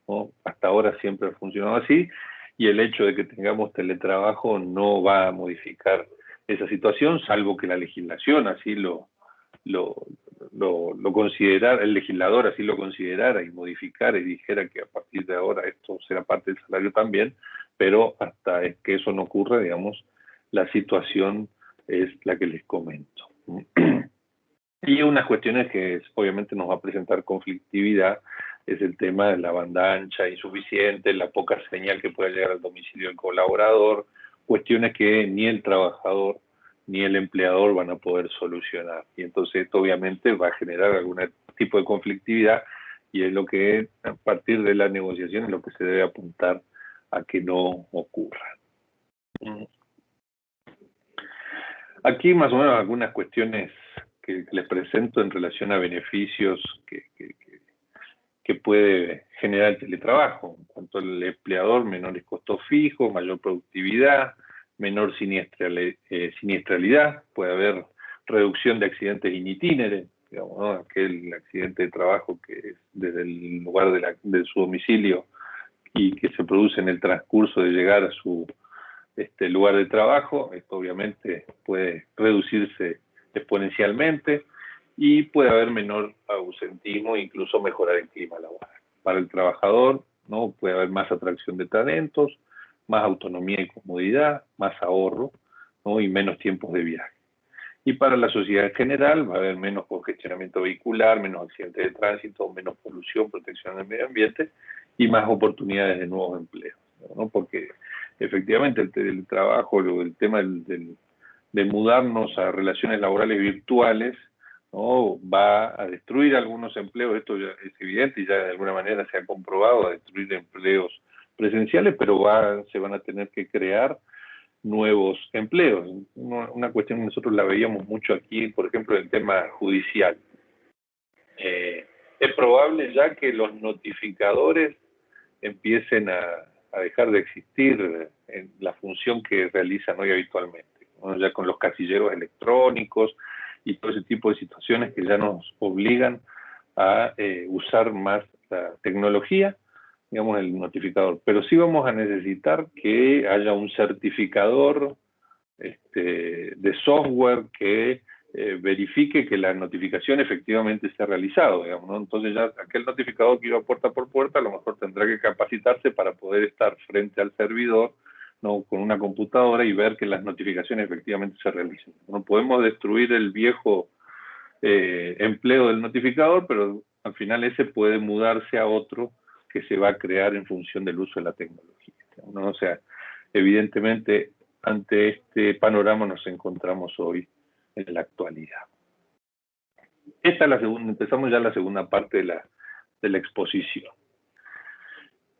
¿no? Hasta ahora siempre ha funcionado así, y el hecho de que tengamos teletrabajo no va a modificar esa situación, salvo que la legislación así lo considerara, el legislador así lo considerara y modificara y dijera que a partir de ahora esto será parte del salario también, pero hasta que eso no ocurra, digamos, la situación es la que les comento. Y unas cuestiones que obviamente nos va a presentar conflictividad es el tema de la banda ancha insuficiente, la poca señal que pueda llegar al domicilio del colaborador, cuestiones que ni el trabajador ni el empleador van a poder solucionar. Y entonces esto obviamente va a generar algún tipo de conflictividad y es lo que a partir de la negociación es lo que se debe apuntar a que no ocurra. Aquí más o menos algunas cuestiones que les presento en relación a beneficios que puede generar el teletrabajo. En cuanto al empleador, menores costos fijos, mayor productividad, menor siniestralidad, puede haber reducción de accidentes in itinere, digamos, ¿no? Aquel accidente de trabajo que es desde el lugar de su domicilio y que se produce en el transcurso de llegar a su lugar de trabajo, esto obviamente puede reducirse exponencialmente y puede haber menor ausentismo e incluso mejorar el clima laboral. Para el trabajador, ¿no? Puede haber más atracción de talentos, más autonomía y comodidad, más ahorro, ¿no? Y menos tiempos de viaje. Y para la sociedad en general va a haber menos congestionamiento vehicular, menos accidentes de tránsito, menos polución, protección del medio ambiente y más oportunidades de nuevos empleos, ¿no? Porque efectivamente el trabajo, el tema de mudarnos a relaciones laborales virtuales, ¿no? Va a destruir algunos empleos, esto ya es evidente y ya de alguna manera se ha comprobado, a destruir empleos presenciales, pero se van a tener que crear nuevos empleos. Una cuestión que nosotros la veíamos mucho aquí, por ejemplo, el tema judicial. Es probable ya que los notificadores empiecen a dejar de existir en la función que realizan hoy habitualmente, ¿no? Ya con los casilleros electrónicos y todo ese tipo de situaciones que ya nos obligan a usar más la tecnología, digamos, el notificador. Pero sí vamos a necesitar que haya un certificador de software que verifique que la notificación efectivamente se ha realizado, digamos, ¿no? Entonces ya aquel notificador que iba puerta por puerta a lo mejor tendrá que capacitarse para poder estar frente al servidor, ¿no? Con una computadora y ver que las notificaciones efectivamente se realicen. No podemos destruir el viejo empleo del notificador, pero al final ese puede mudarse a otro que se va a crear en función del uso de la tecnología, ¿no? O sea, evidentemente ante este panorama nos encontramos hoy en la actualidad. Esta es la segunda, empezamos ya la segunda parte de la exposición.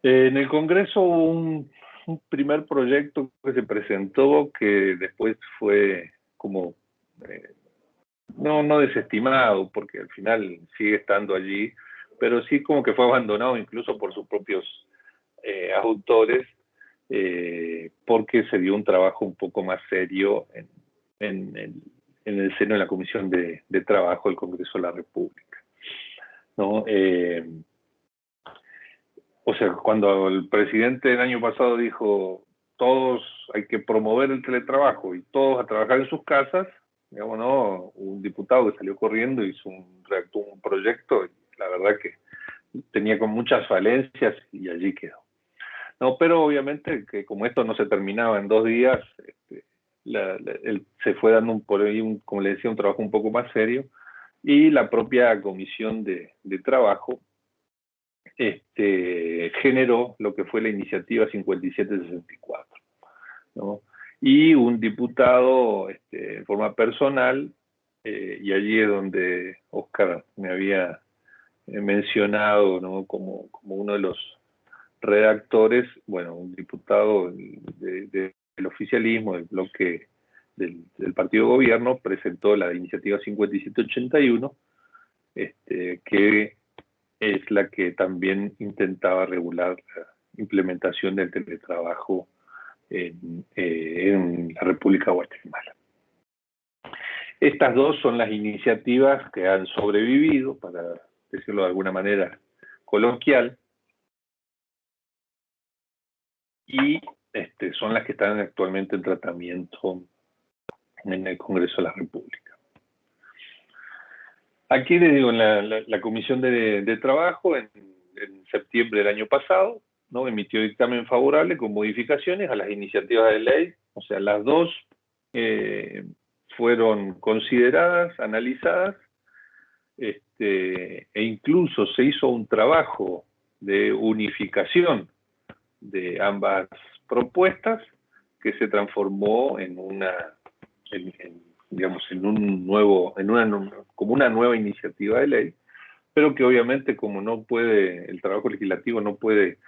En el Congreso hubo un primer proyecto que se presentó que después fue como no desestimado, porque al final sigue estando allí, pero sí como que fue abandonado incluso por sus propios autores, porque se dio un trabajo un poco más serio en el seno de la Comisión de Trabajo del Congreso de la República, ¿no? O sea, cuando el presidente el año pasado dijo todos hay que promover el teletrabajo y todos a trabajar en sus casas, digamos, ¿no? Un diputado que salió corriendo redactó un proyecto y la verdad que tenía con muchas falencias y allí quedó. No, pero obviamente que como esto no se terminaba en 2 días, se fue dando como le decía, un trabajo un poco más serio y la propia Comisión de Trabajo generó lo que fue la iniciativa 5764, ¿no? Y un diputado en forma personal, y allí es donde Oscar me había mencionado, ¿no? como uno de los redactores, bueno, un diputado del oficialismo, del bloque del partido de gobierno, presentó la iniciativa 5781, que es la que también intentaba regular la implementación del teletrabajo en la República de Guatemala. Estas dos son las iniciativas que han sobrevivido, para decirlo de alguna manera coloquial, y son las que están actualmente en tratamiento en el Congreso de la República. Aquí les digo, en la Comisión de Trabajo, en septiembre del año pasado, ¿no?, emitió dictamen favorable con modificaciones a las iniciativas de ley. O sea, las dos fueron consideradas, analizadas, e incluso se hizo un trabajo de unificación de ambas propuestas que se transformó en como una nueva iniciativa de ley, pero que obviamente, como el trabajo legislativo no puede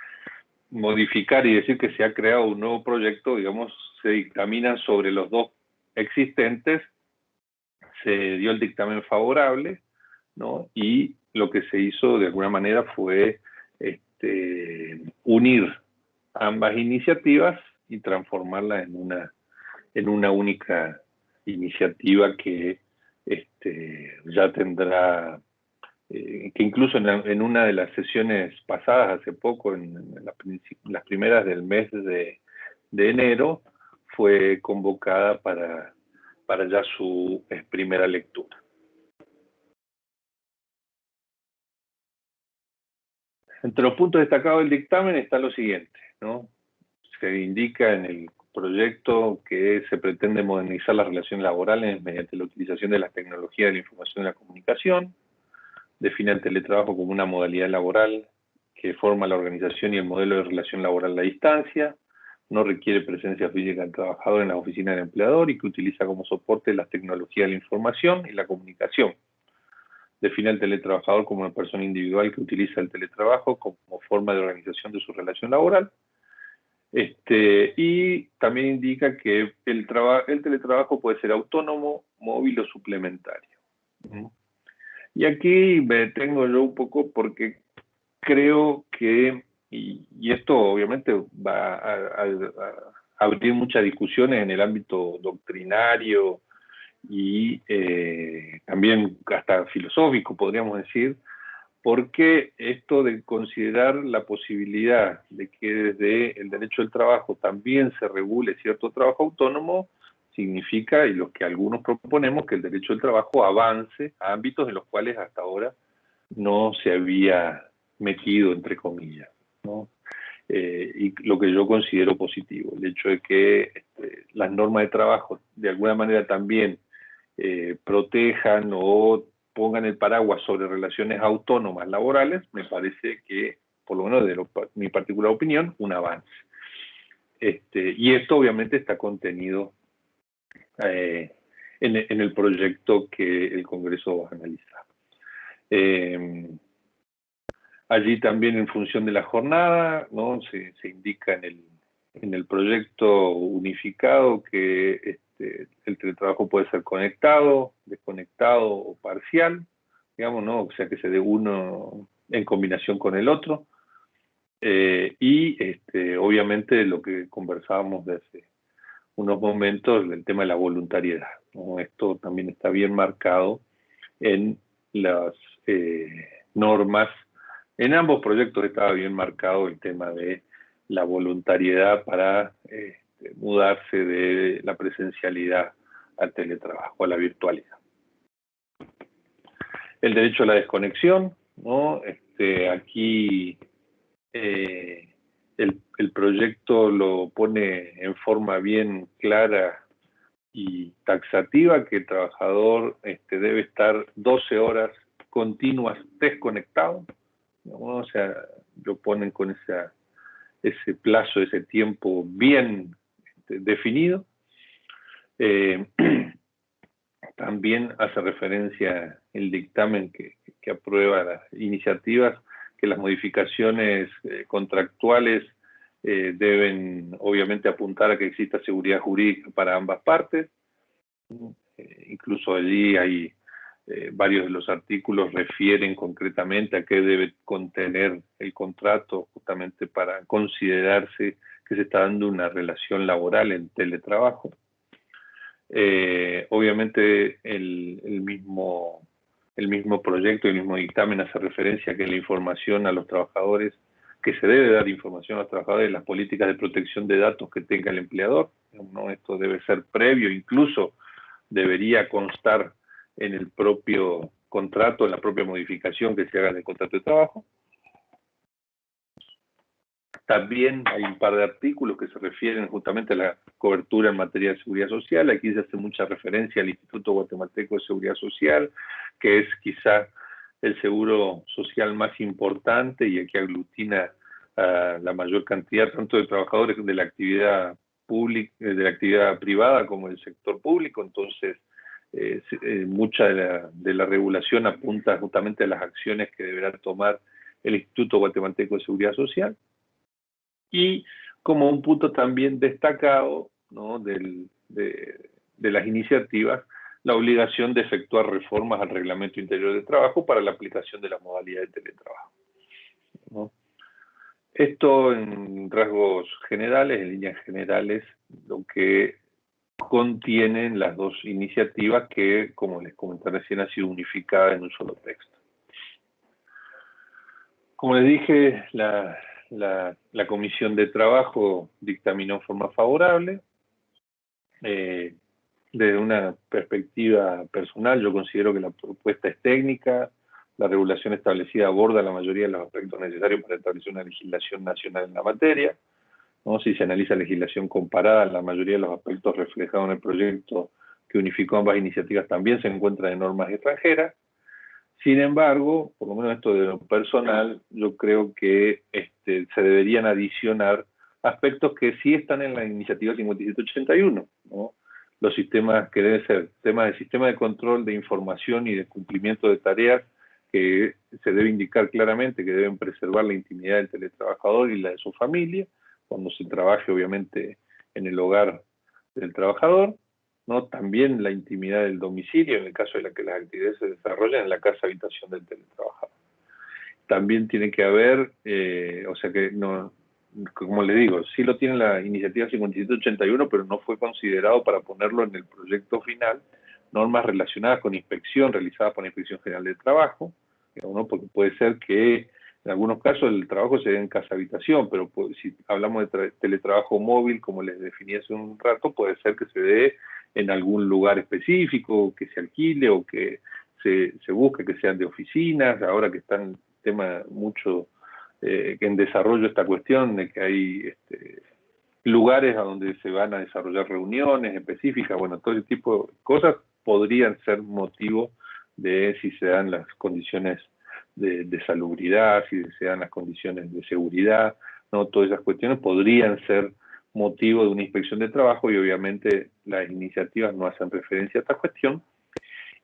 modificar y decir que se ha creado un nuevo proyecto, digamos, se dictaminan sobre los dos existentes, se dio el dictamen favorable, ¿no? Y lo que se hizo de alguna manera fue unir ambas iniciativas y transformarlas en una única iniciativa que ya tendrá, que incluso en una de las sesiones pasadas, hace poco, en las primeras del mes de enero, fue convocada para ya su primera lectura. Entre los puntos destacados del dictamen está lo siguiente, ¿no? Se indica en el proyecto que se pretende modernizar las relaciones laborales mediante la utilización de las tecnologías de la información y la comunicación, define el teletrabajo como una modalidad laboral que forma la organización y el modelo de relación laboral a distancia, no requiere presencia física del trabajador en la oficina del empleador y que utiliza como soporte las tecnologías de la información y la comunicación. Define al teletrabajador como una persona individual que utiliza el teletrabajo como forma de organización de su relación laboral. Y también indica que el teletrabajo puede ser autónomo, móvil o suplementario. Y aquí me detengo yo un poco porque creo que, y esto obviamente va a abrir muchas discusiones en el ámbito doctrinario y también hasta filosófico, podríamos decir, porque esto de considerar la posibilidad de que desde el derecho del trabajo también se regule cierto trabajo autónomo, significa, y lo que algunos proponemos, que el derecho del trabajo avance a ámbitos en los cuales hasta ahora no se había metido, entre comillas, ¿no? Y lo que yo considero positivo, el hecho de que las normas de trabajo de alguna manera también protejan o pongan el paraguas sobre relaciones autónomas laborales, me parece que, por lo menos de mi particular opinión, un avance. Y esto obviamente está contenido en el proyecto que el Congreso va a analizar. Allí también, en función de la jornada, ¿no?, se indica en el proyecto unificado que el teletrabajo puede ser conectado, desconectado o parcial, digamos, ¿no? O sea, que se dé uno en combinación con el otro. Y obviamente lo que conversábamos desde unos momentos, el tema de la voluntariedad, ¿no? Esto también está bien marcado en las normas. En ambos proyectos estaba bien marcado el tema de la voluntariedad para mudarse de la presencialidad al teletrabajo, a la virtualidad. El derecho a la desconexión, ¿no? Aquí el proyecto lo pone en forma bien clara y taxativa, que el trabajador debe estar 12 horas continuas desconectado, ¿no? O sea, lo ponen con ese plazo, ese tiempo bien definido. También hace referencia el dictamen que aprueba las iniciativas, que las modificaciones contractuales deben obviamente apuntar a que exista seguridad jurídica para ambas partes. Incluso allí hay varios de los artículos refieren concretamente a qué debe contener el contrato, justamente para considerarse que se está dando una relación laboral en teletrabajo. Obviamente el mismo proyecto, el mismo dictamen hace referencia a que la información a los trabajadores, que se debe dar información a los trabajadores de las políticas de protección de datos que tenga el empleador, ¿no? Esto debe ser previo incluso debería constar en el propio contrato, en la propia modificación que se haga del contrato de trabajo. También hay un par de artículos que se refieren justamente a la cobertura en materia de seguridad social. Aquí se hace mucha referencia al Instituto Guatemalteco de Seguridad Social, que es quizá el seguro social más importante y el que aglutina a la mayor cantidad tanto de trabajadores de la actividad pública, de la actividad privada como del sector público. Entonces, mucha de la regulación apunta justamente a las acciones que deberá tomar el Instituto Guatemalteco de Seguridad Social. Y como un punto también destacado, ¿no?, de las iniciativas, la obligación de efectuar reformas al Reglamento Interior de Trabajo para la aplicación de la modalidad de teletrabajo, ¿no? Esto en rasgos generales, en líneas generales, lo que contienen las dos iniciativas que, como les comenté recién, ha sido unificada en un solo texto. Como les dije, la Comisión de Trabajo dictaminó en forma favorable. Desde una perspectiva personal, yo considero que la propuesta es técnica, la regulación establecida aborda la mayoría de los aspectos necesarios para establecer una legislación nacional en la materia, ¿no? Si se analiza legislación comparada, la mayoría de los aspectos reflejados en el proyecto que unificó ambas iniciativas también se encuentran en normas extranjeras. Sin embargo, por lo menos esto de lo personal, yo creo que se deberían adicionar aspectos que sí están en la iniciativa 5781, ¿no? Los sistemas que deben ser temas de sistema de control de información y de cumplimiento de tareas, que se debe indicar claramente que deben preservar la intimidad del teletrabajador y la de su familia, cuando se trabaje obviamente en el hogar del trabajador, ¿no? También la intimidad del domicilio, en el caso de que las actividades se desarrollen en la casa habitación del teletrabajador. También tiene que haber, o sea que no, como le digo, sí lo tiene la iniciativa 5781, pero no fue considerado para ponerlo en el proyecto final, normas relacionadas con inspección realizada por la Inspección General del Trabajo, ¿no? Porque puede ser que en algunos casos el trabajo se dé en casa habitación, pero si hablamos de teletrabajo móvil, como les definí hace un rato, puede ser que se dé en algún lugar específico, que se alquile o que se busque que sean de oficinas. Ahora que está en tema mucho en desarrollo esta cuestión de que hay lugares a donde se van a desarrollar reuniones específicas, bueno, todo ese tipo de cosas podrían ser motivo de si se dan las condiciones de salubridad, si se dan las condiciones de seguridad, ¿no? Todas esas cuestiones podrían ser motivo de una inspección de trabajo y obviamente las iniciativas no hacen referencia a esta cuestión.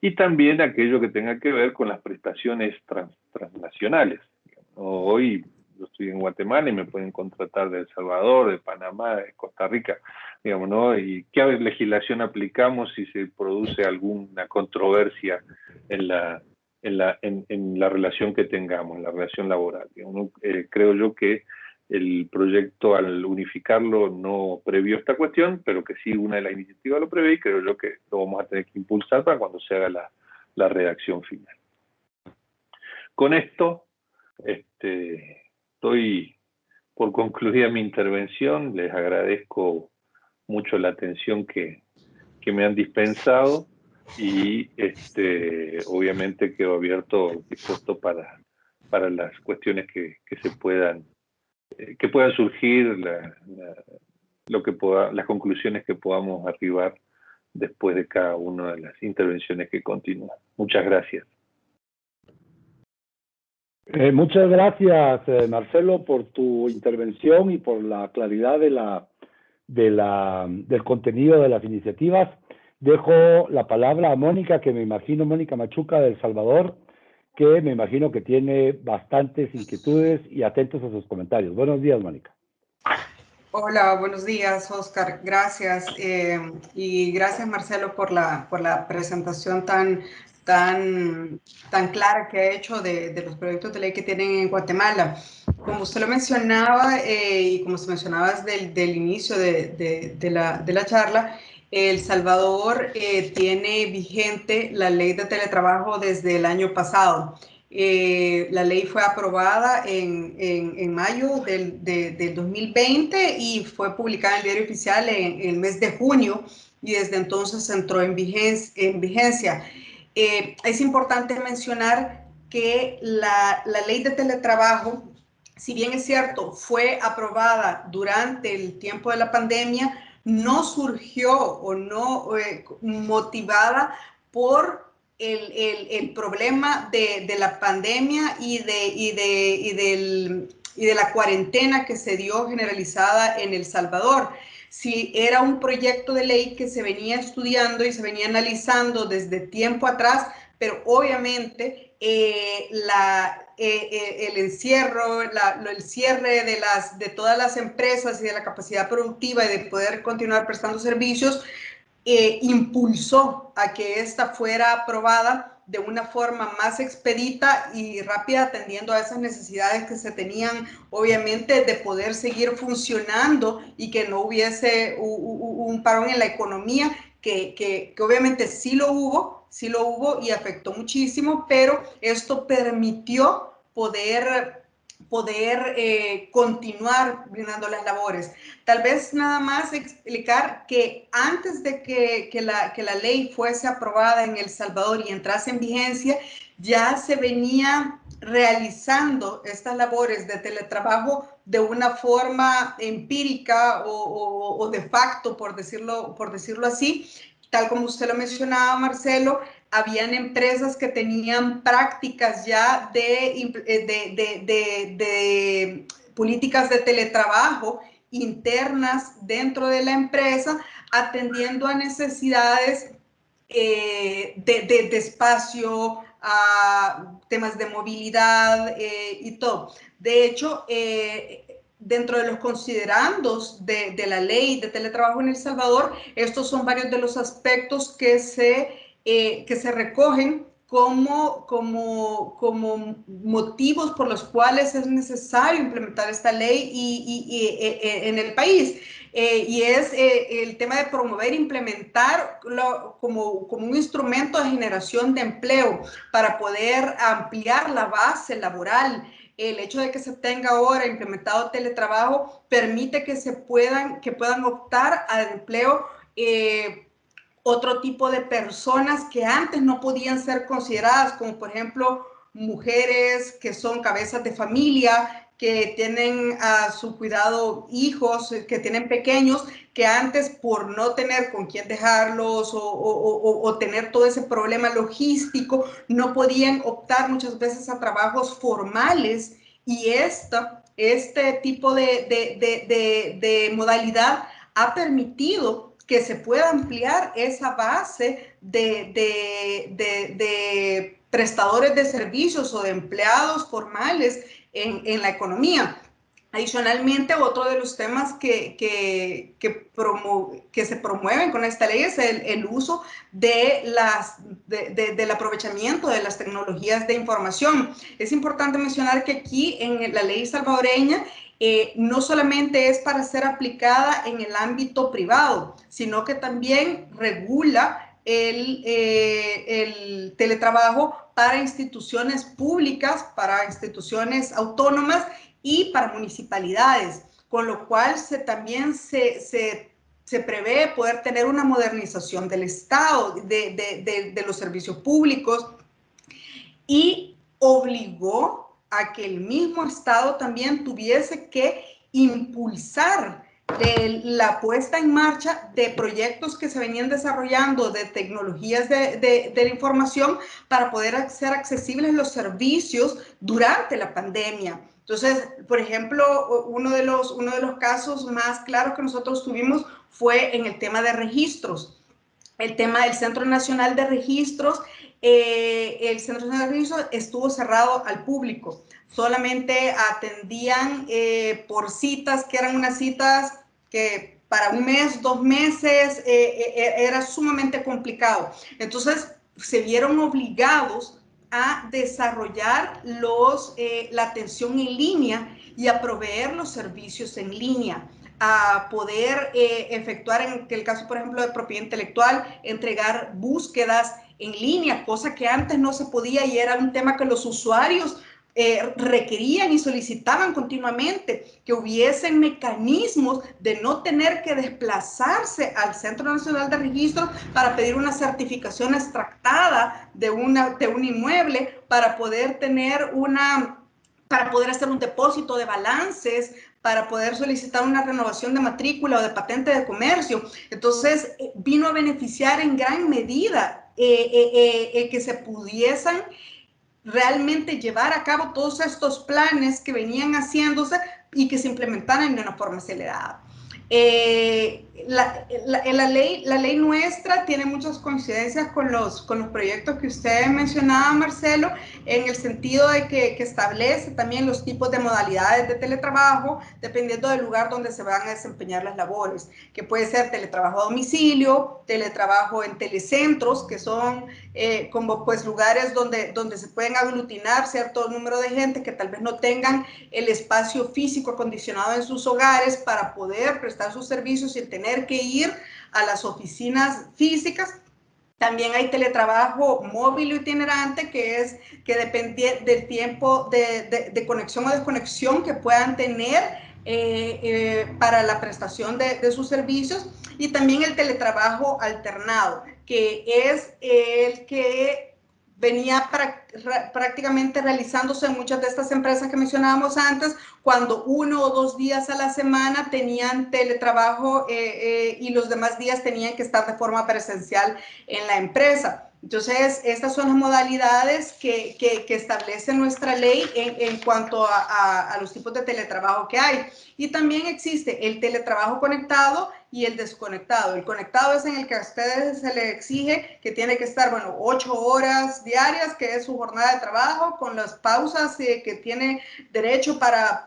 Y también aquello que tenga que ver con las prestaciones transnacionales. Hoy yo estoy en Guatemala y me pueden contratar de El Salvador, de Panamá, de Costa Rica, digamos, ¿no? ¿Y qué legislación aplicamos si se produce alguna controversia en la relación que tengamos, en la relación laboral? Digamos, creo yo que el proyecto, al unificarlo, no previó esta cuestión, pero que sí una de las iniciativas lo prevé, y creo yo que lo vamos a tener que impulsar para cuando se haga la redacción final. Con esto, estoy por concluida mi intervención. Les agradezco mucho la atención que me han dispensado y obviamente quedo abierto, dispuesto para las cuestiones que puedan surgir, las conclusiones que podamos arribar después de cada una de las intervenciones que continúan. Muchas gracias. Muchas gracias, Marcelo, por tu intervención y por la claridad del contenido de las iniciativas. Dejo la palabra a Mónica, Mónica Machuca de El Salvador, que me imagino que tiene bastantes inquietudes, y atentos a sus comentarios. Buenos días, Mónica. Hola, buenos días, Oscar. Gracias. Y gracias, Marcelo, por la presentación tan clara que ha hecho de los proyectos de ley que tienen en Guatemala. Como usted lo mencionaba, y como se mencionaba desde el inicio de la charla, El Salvador tiene vigente la ley de teletrabajo desde el año pasado. La ley fue aprobada en mayo del 2020 y fue publicada en el Diario Oficial en el mes de junio y desde entonces entró en vigencia. Es importante mencionar que la ley de teletrabajo, si bien es cierto, fue aprobada durante el tiempo de la pandemia, no surgió o no motivada por el problema de la pandemia y de la cuarentena que se dio generalizada en El Salvador. Sí, era un proyecto de ley que se venía estudiando y se venía analizando desde tiempo atrás, pero obviamente el encierro, el cierre de todas las empresas y de la capacidad productiva y de poder continuar prestando servicios, impulsó a que esta fuera aprobada de una forma más expedita y rápida, atendiendo a esas necesidades que se tenían, obviamente, de poder seguir funcionando y que no hubiese un parón en la economía, que obviamente sí lo hubo y afectó muchísimo, pero esto permitió poder continuar brindando las labores. Tal vez nada más explicar que antes de que la ley fuese aprobada en El Salvador y entrase en vigencia, ya se venía realizando estas labores de teletrabajo de una forma empírica o de facto, por decirlo así. Tal como usted lo mencionaba, Marcelo, habían empresas que tenían prácticas ya de políticas de teletrabajo internas dentro de la empresa, atendiendo a necesidades de espacio, a temas de movilidad y todo. De hecho, dentro de los considerandos de la ley de teletrabajo en El Salvador, estos son varios de los aspectos que se recogen como motivos por los cuales es necesario implementar esta ley en el país. Y es el tema de promover e implementarlo como un instrumento de generación de empleo para poder ampliar la base laboral. El hecho de que se tenga ahora implementado teletrabajo permite que puedan optar al empleo otro tipo de personas que antes no podían ser consideradas, como por ejemplo mujeres que son cabezas de familia, que tienen a su cuidado hijos, que tienen pequeños, que antes por no tener con quién dejarlos o tener todo ese problema logístico, no podían optar muchas veces a trabajos formales, y este tipo de modalidad ha permitido que se pueda ampliar esa base de prestadores de servicios o de empleados formales en la economía. Adicionalmente, otro de los temas que se promueven con esta ley es el uso del aprovechamiento de las tecnologías de información. Es importante mencionar que aquí en la ley salvadoreña no solamente es para ser aplicada en el ámbito privado, sino que también regula el teletrabajo para instituciones públicas, para instituciones autónomas y para municipalidades, con lo cual también se prevé poder tener una modernización del Estado, de los servicios públicos, y obligó a que el mismo Estado también tuviese que impulsar la puesta en marcha de proyectos que se venían desarrollando de tecnologías de la información para poder hacer accesibles los servicios durante la pandemia. Entonces, por ejemplo, uno de los casos más claros que nosotros tuvimos fue en el tema de registros. El tema del Centro Nacional de Registros, el Centro Nacional de Registros estuvo cerrado al público. Solamente atendían por citas, que eran unas citas que para un mes, 2 meses, era sumamente complicado. Entonces, se vieron obligados a desarrollar la atención en línea y a proveer los servicios en línea, a poder efectuar, en el caso, por ejemplo, de propiedad intelectual, entregar búsquedas en línea, cosa que antes no se podía y era un tema que los usuarios requerían y solicitaban continuamente que hubiesen mecanismos de no tener que desplazarse al Centro Nacional de Registro para pedir una certificación extractada de un inmueble, para poder tener para poder hacer un depósito de balances, para poder solicitar una renovación de matrícula o de patente de comercio. Entonces, vino a beneficiar en gran medida que se pudiesen realmente llevar a cabo todos estos planes que venían haciéndose y que se implementaran de una forma acelerada. La ley nuestra tiene muchas coincidencias con los proyectos que usted mencionaba, Marcelo, en el sentido de que establece también los tipos de modalidades de teletrabajo dependiendo del lugar donde se van a desempeñar las labores, que puede ser teletrabajo a domicilio, teletrabajo en telecentros, que son como pues lugares donde se pueden aglutinar cierto número de gente que tal vez no tengan el espacio físico acondicionado en sus hogares para poder prestar sus servicios sin tener que ir a las oficinas físicas. También hay teletrabajo móvil o itinerante, que depende del tiempo de conexión o desconexión que puedan tener para la prestación de sus servicios. Y también el teletrabajo alternado, que es el que venía prácticamente realizándose en muchas de estas empresas que mencionábamos antes, cuando 1 o 2 días a la semana tenían teletrabajo y los demás días tenían que estar de forma presencial en la empresa. Entonces, estas son las modalidades que establece nuestra ley en cuanto a los tipos de teletrabajo que hay. Y también existe el teletrabajo conectado y el desconectado. El conectado es en el que a ustedes se le exige que tiene que estar, 8 horas diarias, que es su jornada de trabajo, con las pausas que tiene derecho para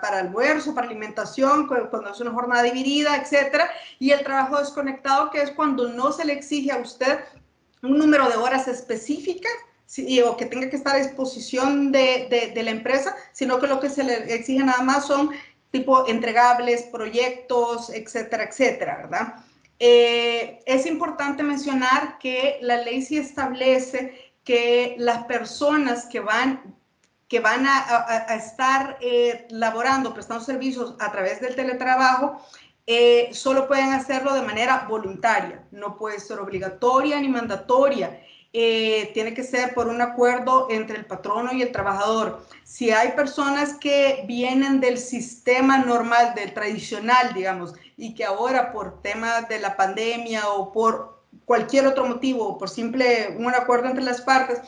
almuerzo, para alimentación, cuando es una jornada dividida, etcétera. Y el trabajo desconectado, que es cuando no se le exige a usted un número de horas específicas, sí, o que tenga que estar a disposición de la empresa, sino que lo que se le exige nada más son tipo entregables, proyectos, etcétera, etcétera, ¿verdad? Es importante mencionar que la ley sí establece que las personas que van a estar laborando, prestando servicios a través del teletrabajo, solo pueden hacerlo de manera voluntaria, no puede ser obligatoria ni mandatoria. Tiene que ser por un acuerdo entre el patrono y el trabajador. Si hay personas que vienen del sistema normal, del tradicional, digamos, y que ahora por temas de la pandemia o por cualquier otro motivo, por simple un acuerdo entre las partes,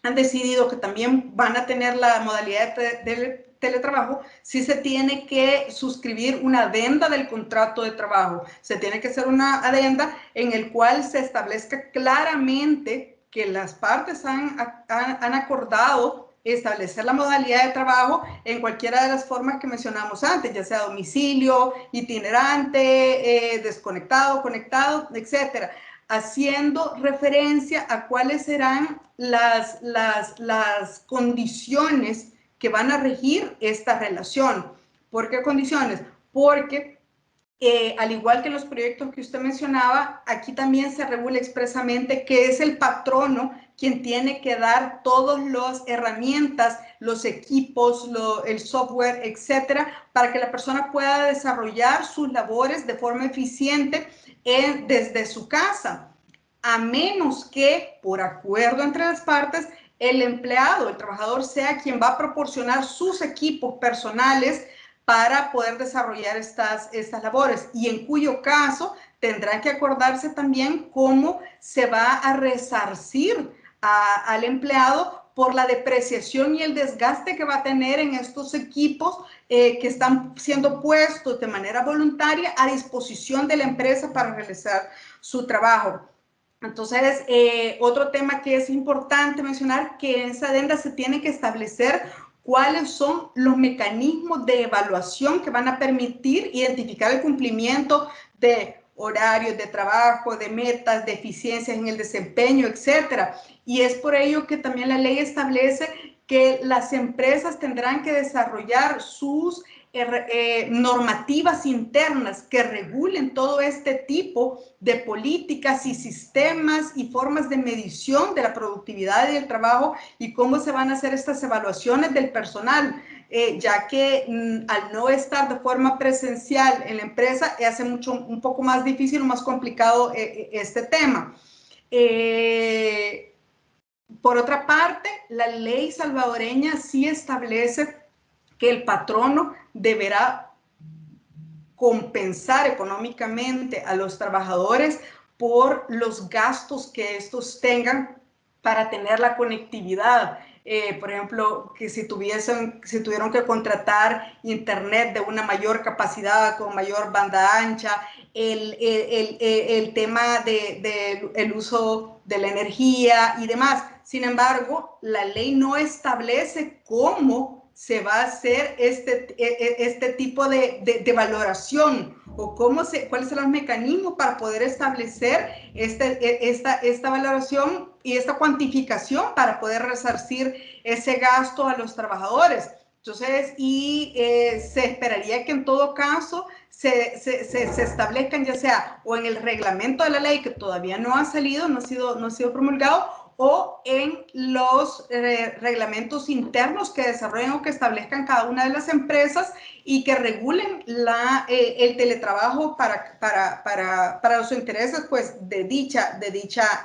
han decidido que también van a tener la modalidad de teletrabajo, sí se tiene que suscribir una adenda del contrato de trabajo. Se tiene que hacer una adenda en el cual se establezca claramente que las partes han acordado establecer la modalidad de trabajo en cualquiera de las formas que mencionamos antes, ya sea domicilio, itinerante, desconectado, conectado, etcétera, haciendo referencia a cuáles serán las condiciones que van a regir esta relación. ¿Por qué condiciones? Porque al igual que en los proyectos que usted mencionaba, aquí también se regula expresamente que es el patrono quien tiene que dar todas las herramientas, los equipos, el software, etcétera, para que la persona pueda desarrollar sus labores de forma eficiente desde su casa, a menos que, por acuerdo entre las partes, el empleado, el trabajador, sea quien va a proporcionar sus equipos personales para poder desarrollar estas labores, y en cuyo caso tendrá que acordarse también cómo se va a resarcir al empleado por la depreciación y el desgaste que va a tener en estos equipos que están siendo puestos de manera voluntaria a disposición de la empresa para realizar su trabajo. Entonces, otro tema que es importante mencionar, que en esa adenda se tiene que establecer cuáles son los mecanismos de evaluación que van a permitir identificar el cumplimiento de horarios de trabajo, de metas, de eficiencias en el desempeño, etcétera. Y es por ello que también la ley establece que las empresas tendrán que desarrollar sus normativas internas que regulen todo este tipo de políticas y sistemas y formas de medición de la productividad y el trabajo y cómo se van a hacer estas evaluaciones del personal, ya que al no estar de forma presencial en la empresa hace un poco más difícil o más complicado este tema. Por otra parte, la ley salvadoreña sí establece que el patrono deberá compensar económicamente a los trabajadores por los gastos que estos tengan para tener la conectividad. Por ejemplo, que si tuvieron que contratar internet de una mayor capacidad, con mayor banda ancha, el tema del uso de la energía y demás. Sin embargo, la ley no establece cómo se va a hacer este tipo de valoración o cuáles son los mecanismos para poder establecer esta valoración y esta cuantificación para poder resarcir ese gasto a los trabajadores. Entonces, se esperaría que en todo caso se establezcan, ya sea o en el reglamento de la ley, que todavía no ha salido, no ha sido promulgado, o en los reglamentos internos que desarrollen o que establezcan cada una de las empresas y que regulen el teletrabajo para los intereses, pues, de dicha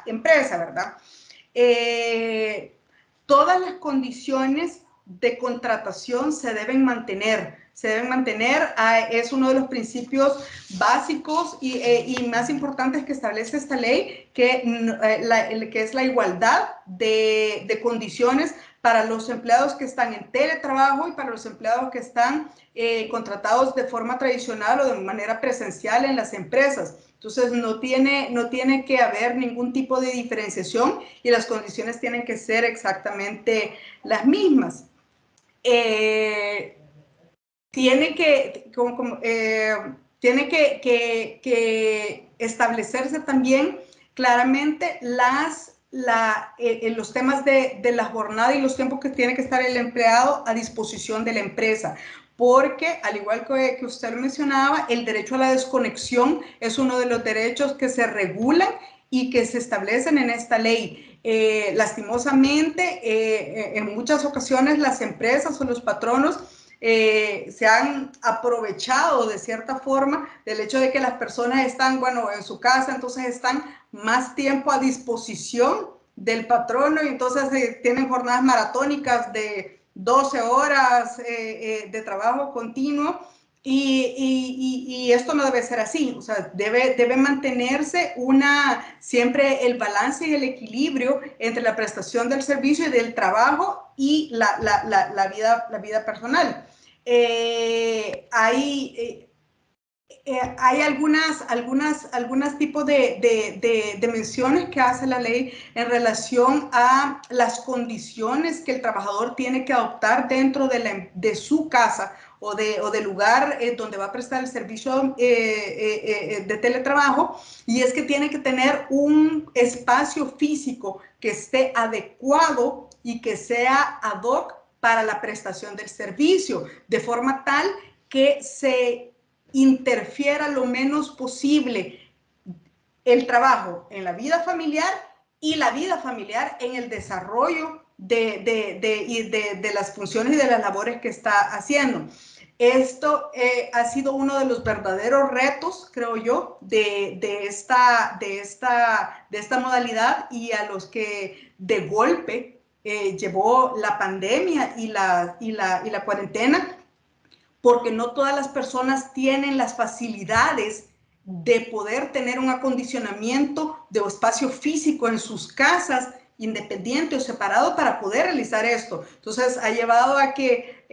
empresa, ¿verdad? Todas las condiciones de contratación se deben mantener. Es uno de los principios básicos y más importantes que establece esta ley, que es la igualdad de condiciones para los empleados que están en teletrabajo y para los empleados que están contratados de forma tradicional o de manera presencial en las empresas. Entonces, no tiene que haber ningún tipo de diferenciación y las condiciones tienen que ser exactamente las mismas. Tiene que establecerse también claramente los temas de la jornada y los tiempos que tiene que estar el empleado a disposición de la empresa. Porque, al igual que usted lo mencionaba, el derecho a la desconexión es uno de los derechos que se regulan y que se establecen en esta ley. Lastimosamente, en muchas ocasiones las empresas o los patronos se han aprovechado de cierta forma del hecho de que las personas están, en su casa, entonces están más tiempo a disposición del patrono y entonces tienen jornadas maratónicas de 12 horas de trabajo continuo. Y esto no debe ser así, o sea, debe mantenerse siempre el balance y el equilibrio entre la prestación del servicio y del trabajo y la vida personal. Hay algunos tipos de menciones que hace la ley en relación a las condiciones que el trabajador tiene que adoptar dentro de su casa o del lugar donde va a prestar el servicio de teletrabajo, y es que tiene que tener un espacio físico que esté adecuado y que sea ad hoc para la prestación del servicio, de forma tal que se interfiera lo menos posible el trabajo en la vida familiar y la vida familiar en el desarrollo de las funciones y de las labores que está haciendo. Esto ha sido uno de los verdaderos retos, creo yo, de esta modalidad, y a los que de golpe llevó la pandemia y la cuarentena, porque no todas las personas tienen las facilidades de poder tener un acondicionamiento de espacio físico en sus casas, independiente o separado, para poder realizar esto. Entonces, ha llevado a que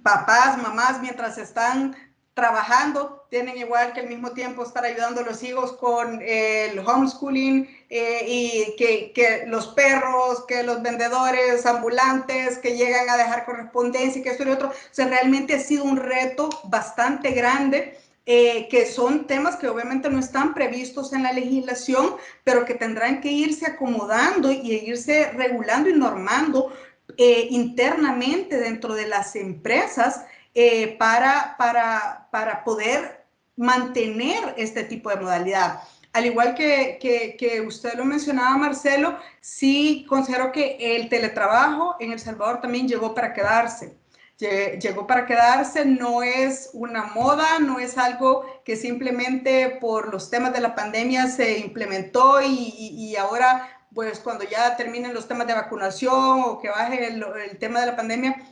papás, mamás, mientras están trabajando, tienen igual que al mismo tiempo estar ayudando a los hijos con el homeschooling, y que los perros, que los vendedores ambulantes que llegan a dejar correspondencia y que esto y otro. O sea, realmente ha sido un reto bastante grande, que son temas que obviamente no están previstos en la legislación, pero que tendrán que irse acomodando y irse regulando y normando internamente dentro de las empresas para poder mantener este tipo de modalidad. Al igual que usted lo mencionaba, Marcelo, sí considero que el teletrabajo en El Salvador también llegó para quedarse. Llegó para quedarse, no es una moda, no es algo que simplemente por los temas de la pandemia se implementó y ahora, pues cuando ya terminen los temas de vacunación o que baje el tema de la pandemia,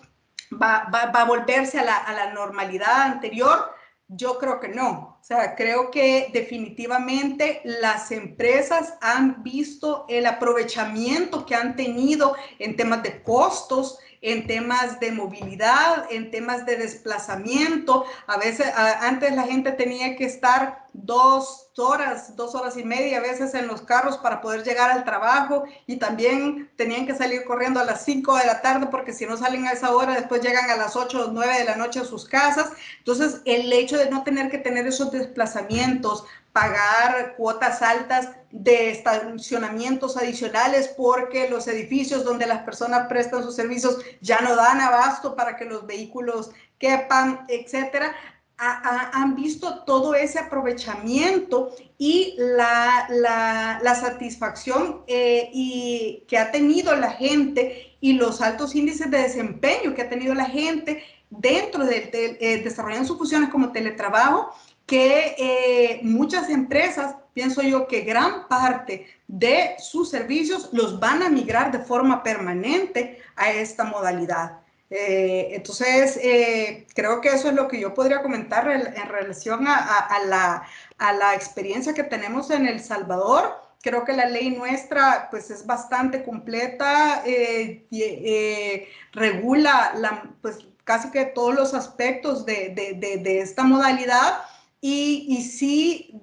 va a volverse a la normalidad anterior. Yo creo que no. O sea, creo que definitivamente las empresas han visto el aprovechamiento que han tenido en temas de costos, en temas de movilidad, en temas de desplazamiento. A veces, antes la gente tenía que estar 2 horas y media a veces en los carros para poder llegar al trabajo, y también tenían que salir corriendo a las 5 de la tarde porque si no salen a esa hora después llegan a las 8 o 9 de la noche a sus casas. Entonces el hecho de no tener que tener esos desplazamientos, pagar cuotas altas de estacionamientos adicionales porque los edificios donde las personas prestan sus servicios ya no dan abasto para que los vehículos quepan, etcétera. Han visto todo ese aprovechamiento y la satisfacción y que ha tenido la gente y los altos índices de desempeño que ha tenido la gente dentro de desarrollando sus funciones como teletrabajo, que muchas empresas, pienso yo que gran parte de sus servicios los van a migrar de forma permanente a esta modalidad. Entonces, creo que eso es lo que yo podría comentar en relación a la experiencia que tenemos en El Salvador. Creo que la ley nuestra pues, es bastante completa, regula pues, casi que todos los aspectos de esta modalidad y sí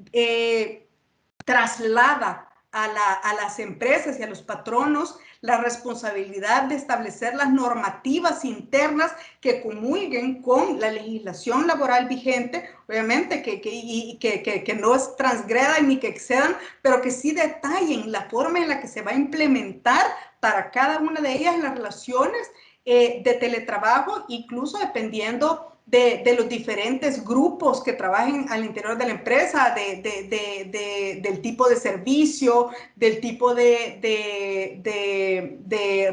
traslada a las empresas y a los patronos la responsabilidad de establecer las normativas internas que comulguen con la legislación laboral vigente, obviamente que no transgredan ni que excedan, pero que sí detallen la forma en la que se va a implementar para cada una de ellas las relaciones de teletrabajo, incluso dependiendo de los diferentes grupos que trabajen al interior de la empresa, del tipo de servicio, del tipo de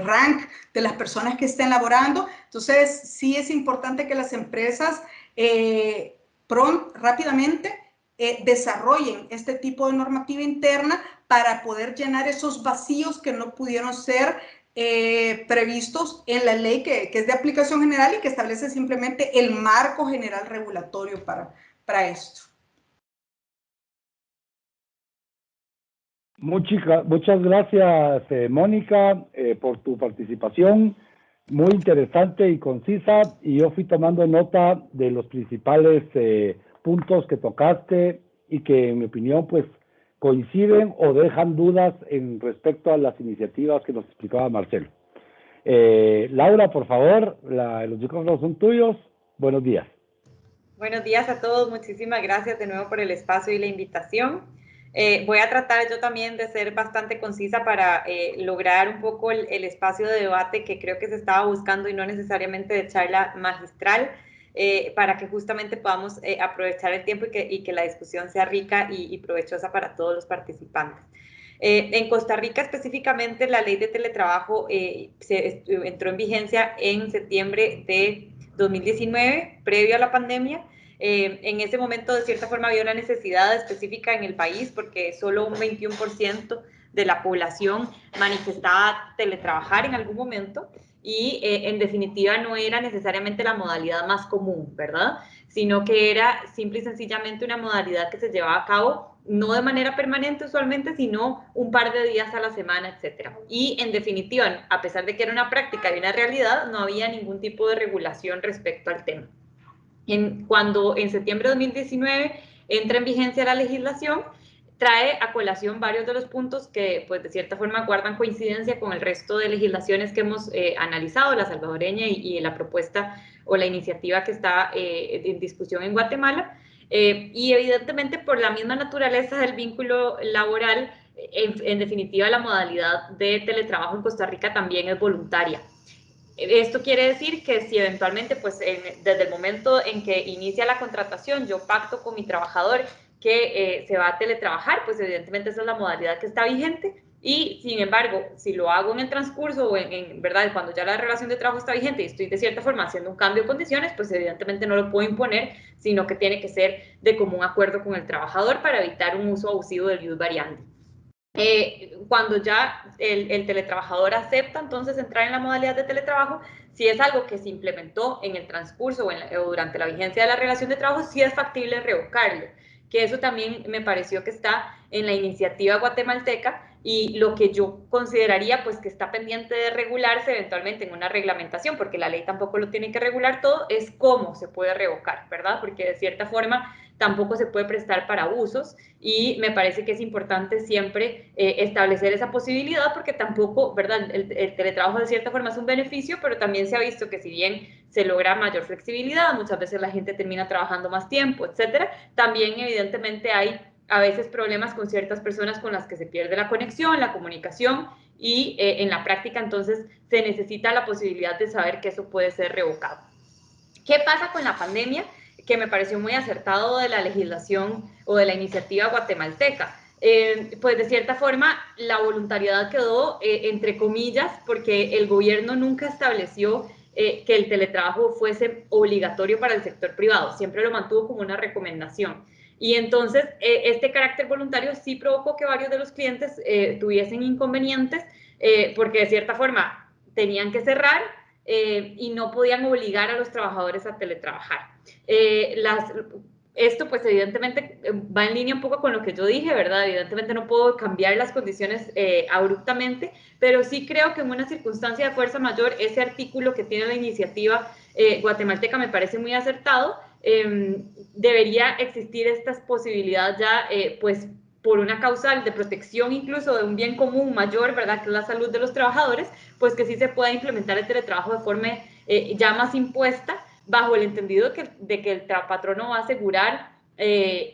rank de las personas que estén laborando. Entonces, sí es importante que las empresas rápidamente desarrollen este tipo de normativa interna para poder llenar esos vacíos que no pudieron ser previstos en la ley que es de aplicación general y que establece simplemente el marco general regulatorio para esto. Muchas gracias, Mónica, por tu participación, muy interesante y concisa, y yo fui tomando nota de los principales puntos que tocaste y que, en mi opinión, pues coinciden o dejan dudas en respecto a las iniciativas que nos explicaba Marcelo. Laura, por favor, los micrófonos son tuyos. Buenos días. Buenos días a todos. Muchísimas gracias de nuevo por el espacio y la invitación. Voy a tratar yo también de ser bastante concisa para lograr un poco el espacio de debate que creo que se estaba buscando y no necesariamente de charla magistral, para que justamente podamos aprovechar el tiempo y que la discusión sea rica y provechosa para todos los participantes. En Costa Rica específicamente la ley de teletrabajo entró en vigencia en septiembre de 2019, previo a la pandemia. En ese momento, de cierta forma, había una necesidad específica en el país porque solo un 21% de la población manifestaba teletrabajar en algún momento y, en definitiva, no era necesariamente la modalidad más común, ¿verdad? Sino que era simple y sencillamente una modalidad que se llevaba a cabo no de manera permanente usualmente, sino un par de días a la semana, etcétera. Y, en definitiva, a pesar de que era una práctica y una realidad, no había ningún tipo de regulación respecto al tema. Cuando en septiembre de 2019 entra en vigencia la legislación, trae a colación varios de los puntos que, pues, de cierta forma guardan coincidencia con el resto de legislaciones que hemos analizado, la salvadoreña y la propuesta o la iniciativa que está en discusión en Guatemala. Y evidentemente por la misma naturaleza del vínculo laboral, en definitiva la modalidad de teletrabajo en Costa Rica también es voluntaria. Esto quiere decir que si eventualmente, pues desde el momento en que inicia la contratación, yo pacto con mi trabajador que se va a teletrabajar, pues evidentemente esa es la modalidad que está vigente. Y sin embargo, si lo hago en el transcurso o verdad, cuando ya la relación de trabajo está vigente y estoy de cierta forma haciendo un cambio de condiciones, pues evidentemente no lo puedo imponer, sino que tiene que ser de común acuerdo con el trabajador para evitar un uso abusivo del ius variandi. Cuando ya el teletrabajador acepta entonces entrar en la modalidad de teletrabajo, si es algo que se implementó en el transcurso o durante la vigencia de la relación de trabajo, sí es factible revocarlo, que eso también me pareció que está en la iniciativa guatemalteca y lo que yo consideraría pues que está pendiente de regularse eventualmente en una reglamentación, porque la ley tampoco lo tiene que regular todo, es cómo se puede revocar, ¿verdad? Porque de cierta forma tampoco se puede prestar para abusos y me parece que es importante siempre establecer esa posibilidad porque tampoco, ¿verdad? El teletrabajo de cierta forma es un beneficio, pero también se ha visto que si bien se logra mayor flexibilidad, muchas veces la gente termina trabajando más tiempo, etcétera, también evidentemente hay a veces problemas con ciertas personas con las que se pierde la conexión, la comunicación y en la práctica entonces se necesita la posibilidad de saber que eso puede ser revocado. ¿Qué pasa con la pandemia? Que me pareció muy acertado de la legislación o de la iniciativa guatemalteca. Pues de cierta forma la voluntariedad quedó entre comillas porque el gobierno nunca estableció que el teletrabajo fuese obligatorio para el sector privado, siempre lo mantuvo como una recomendación. Y entonces este carácter voluntario sí provocó que varios de los clientes tuviesen inconvenientes porque de cierta forma tenían que cerrar y no podían obligar a los trabajadores a teletrabajar. Esto pues evidentemente va en línea un poco con lo que yo dije, ¿verdad? Evidentemente no puedo cambiar las condiciones abruptamente, pero sí creo que en una circunstancia de fuerza mayor ese artículo que tiene la iniciativa guatemalteca me parece muy acertado. Debería existir esta posibilidad ya pues por una causal de protección incluso de un bien común mayor, ¿verdad? Que es la salud de los trabajadores, pues que sí se pueda implementar el teletrabajo de forma ya más impuesta, bajo el entendido de que el patrono va a asegurar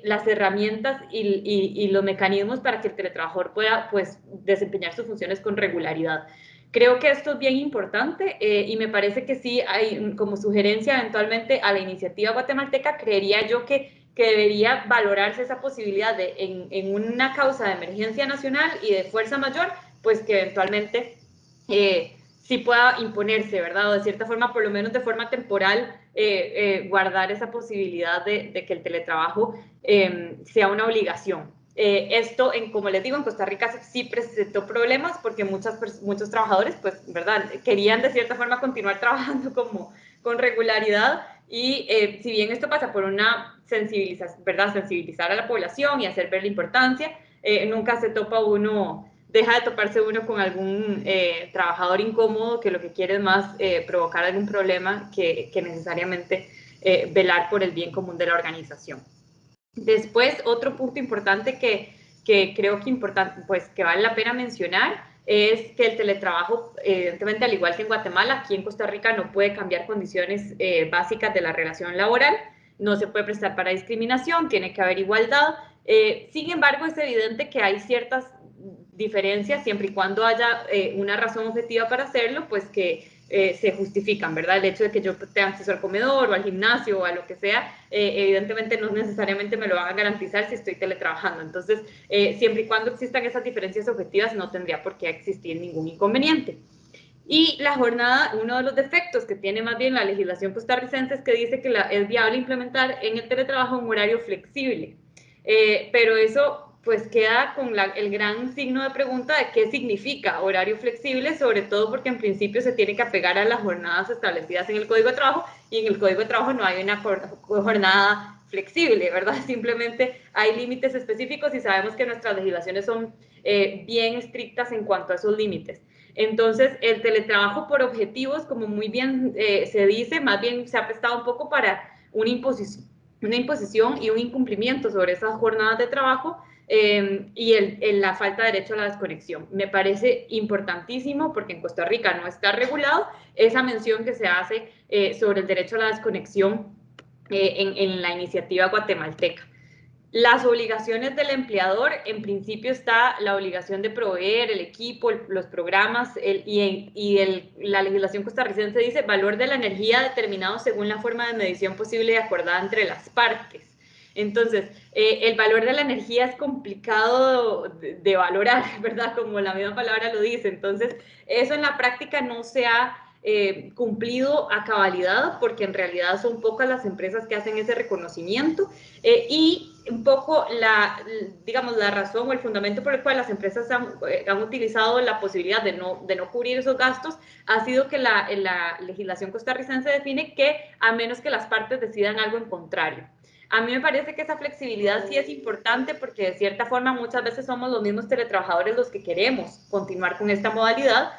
las herramientas y los mecanismos para que el teletrabajador pueda pues, desempeñar sus funciones con regularidad. Creo que esto es bien importante y me parece que sí hay como sugerencia eventualmente a la iniciativa guatemalteca, creería yo que debería valorarse esa posibilidad de en una causa de emergencia nacional y de fuerza mayor, pues que eventualmente sí pueda imponerse, ¿verdad? O de cierta forma, por lo menos de forma temporal, guardar esa posibilidad de que el teletrabajo sea una obligación. Esto, como les digo, en Costa Rica sí presentó problemas porque muchos trabajadores, pues, ¿verdad? Querían de cierta forma continuar trabajando con regularidad y si bien esto pasa por una sensibilización, ¿verdad? Sensibilizar a la población y hacer ver la importancia, nunca se topa uno, deja de toparse uno con algún trabajador incómodo que lo que quiere es más provocar algún problema que necesariamente velar por el bien común de la organización. Después, otro punto importante que creo que vale la pena mencionar es que el teletrabajo, evidentemente, al igual que en Guatemala, aquí en Costa Rica no puede cambiar condiciones básicas de la relación laboral, no se puede prestar para discriminación, tiene que haber igualdad. Sin embargo, es evidente que hay ciertas diferencias siempre y cuando haya una razón objetiva para hacerlo, pues que se justifican, ¿verdad? El hecho de que yo tenga acceso al comedor o al gimnasio o a lo que sea, evidentemente no necesariamente me lo van a garantizar si estoy teletrabajando. Entonces, siempre y cuando existan esas diferencias objetivas, no tendría por qué existir ningún inconveniente. Y la jornada, uno de los defectos que tiene más bien la legislación costarricense es que dice que es viable implementar en el teletrabajo un horario flexible. Pero eso pues queda con el gran signo de pregunta de qué significa horario flexible, sobre todo porque en principio se tiene que apegar a las jornadas establecidas en el Código de Trabajo y en el Código de Trabajo no hay una jornada flexible, ¿verdad? Simplemente hay límites específicos y sabemos que nuestras legislaciones son bien estrictas en cuanto a esos límites. Entonces, el teletrabajo por objetivos, como muy bien se dice, más bien se ha prestado un poco para una imposición y un incumplimiento sobre esas jornadas de trabajo y la falta de derecho a la desconexión. Me parece importantísimo porque en Costa Rica no está regulado esa mención que se hace sobre el derecho a la desconexión en la iniciativa guatemalteca. Las obligaciones del empleador, en principio está la obligación de proveer el equipo, los programas, la legislación costarricense dice valor de la energía determinado según la forma de medición posible y acordada entre las partes. Entonces, el valor de la energía es complicado de valorar, ¿verdad? Como la misma palabra lo dice. Entonces, eso en la práctica no se ha cumplido a cabalidad, porque en realidad son pocas las empresas que hacen ese reconocimiento, y un poco digamos, la razón o el fundamento por el cual las empresas han utilizado la posibilidad de no cubrir esos gastos ha sido que la legislación costarricense define que a menos que las partes decidan algo en contrario. A mí me parece que esa flexibilidad sí es importante, porque de cierta forma muchas veces somos los mismos teletrabajadores los que queremos continuar con esta modalidad,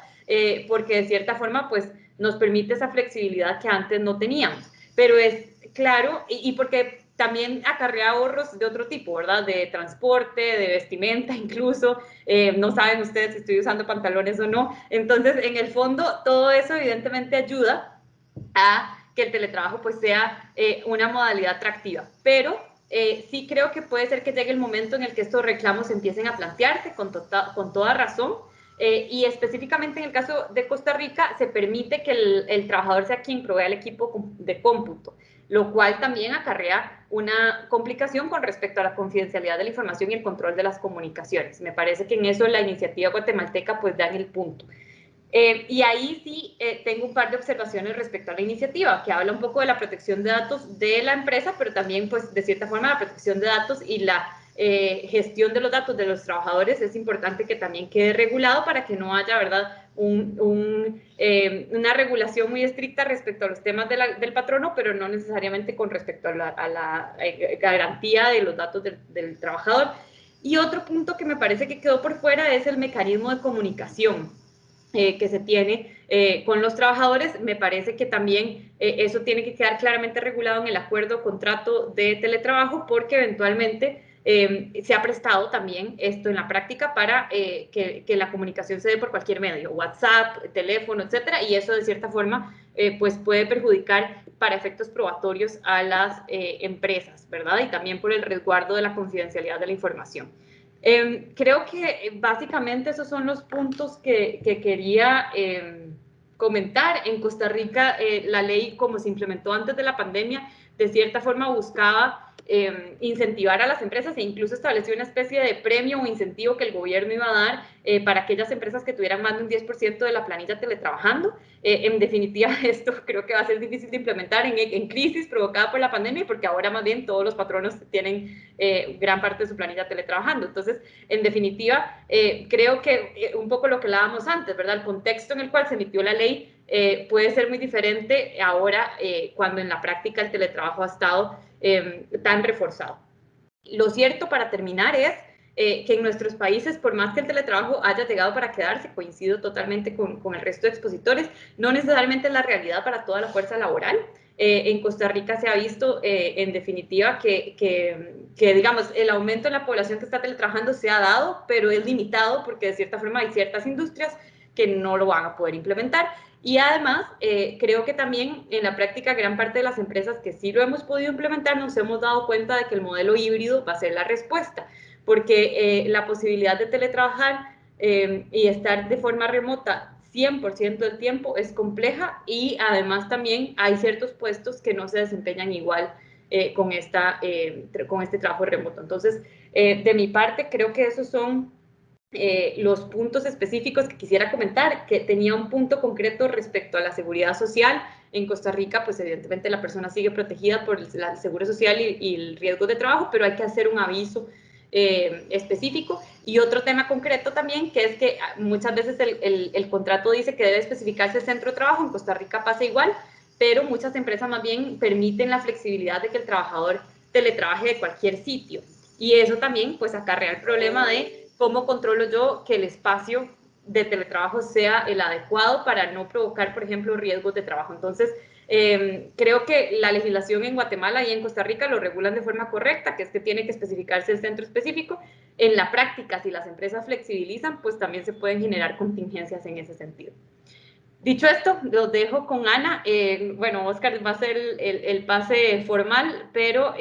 porque de cierta forma pues nos permite esa flexibilidad que antes no teníamos. Pero es claro, y porque también acarrea ahorros de otro tipo, ¿verdad? De transporte, de vestimenta incluso, no saben ustedes si estoy usando pantalones o no. Entonces, en el fondo, todo eso evidentemente ayuda a que el teletrabajo pues sea una modalidad atractiva. Pero sí creo que puede ser que llegue el momento en el que estos reclamos empiecen a plantearse con toda razón, y específicamente en el caso de Costa Rica se permite que el trabajador sea quien provea el equipo de cómputo, lo cual también acarrea una complicación con respecto a la confidencialidad de la información y el control de las comunicaciones. Me parece que en eso la iniciativa guatemalteca pues da en el punto. Y ahí sí tengo un par de observaciones respecto a la iniciativa, que habla un poco de la protección de datos de la empresa, pero también, pues, de cierta forma, la protección de datos y la gestión de los datos de los trabajadores es importante que también quede regulado para que no haya, ¿verdad?, una regulación muy estricta respecto a los temas del patrono, pero no necesariamente con respecto a la garantía de los datos del trabajador. Y otro punto que me parece que quedó por fuera es el mecanismo de comunicación que se tiene con los trabajadores. Me parece que también eso tiene que quedar claramente regulado en el acuerdo o contrato de teletrabajo, porque eventualmente se ha prestado también esto en la práctica para que la comunicación se dé por cualquier medio, WhatsApp, teléfono, etcétera, y eso de cierta forma pues puede perjudicar para efectos probatorios a las empresas, ¿verdad? Y también por el resguardo de la confidencialidad de la información. Creo que básicamente esos son los puntos que quería comentar. En Costa Rica, la ley, como se implementó antes de la pandemia, de cierta forma buscaba incentivar a las empresas, e incluso estableció una especie de premio o incentivo que el gobierno iba a dar para aquellas empresas que tuvieran más de un 10% de la planilla teletrabajando. En definitiva, esto creo que va a ser difícil de implementar en crisis provocada por la pandemia, porque ahora más bien todos los patronos tienen gran parte de su planilla teletrabajando. Entonces, en definitiva, creo que un poco lo que hablábamos antes, ¿verdad? El contexto en el cual se emitió la ley puede ser muy diferente ahora cuando en la práctica el teletrabajo ha estado tan reforzado. Lo cierto, para terminar, es que en nuestros países, por más que el teletrabajo haya llegado para quedarse, coincido totalmente con el resto de expositores, no necesariamente es la realidad para toda la fuerza laboral. En Costa Rica se ha visto, en definitiva, que, digamos, el aumento en la población que está teletrabajando se ha dado, pero es limitado porque de cierta forma hay ciertas industrias que no lo van a poder implementar. Y además, creo que también en la práctica gran parte de las empresas que sí lo hemos podido implementar nos hemos dado cuenta de que el modelo híbrido va a ser la respuesta, porque la posibilidad de teletrabajar y estar de forma remota 100% del tiempo es compleja, y además también hay ciertos puestos que no se desempeñan igual con este trabajo remoto. Entonces, de mi parte, creo que esos son los puntos específicos que quisiera comentar, que tenía un punto concreto respecto a la seguridad social. En Costa Rica, pues evidentemente la persona sigue protegida por el seguro social y el riesgo de trabajo, pero hay que hacer un aviso específico. Y otro tema concreto también, que es que muchas veces el contrato dice que debe especificarse el centro de trabajo. En Costa Rica pasa igual, pero muchas empresas más bien permiten la flexibilidad de que el trabajador teletrabaje de cualquier sitio. Y eso también pues acarrea el problema de cómo controlo yo que el espacio de teletrabajo sea el adecuado para no provocar, por ejemplo, riesgos de trabajo. Entonces, creo que la legislación en Guatemala y en Costa Rica lo regulan de forma correcta, que es que tiene que especificarse el centro específico. En la práctica, si las empresas flexibilizan, pues también se pueden generar contingencias en ese sentido. Dicho esto, los dejo con Ana. Bueno, Oscar va a hacer el pase formal, pero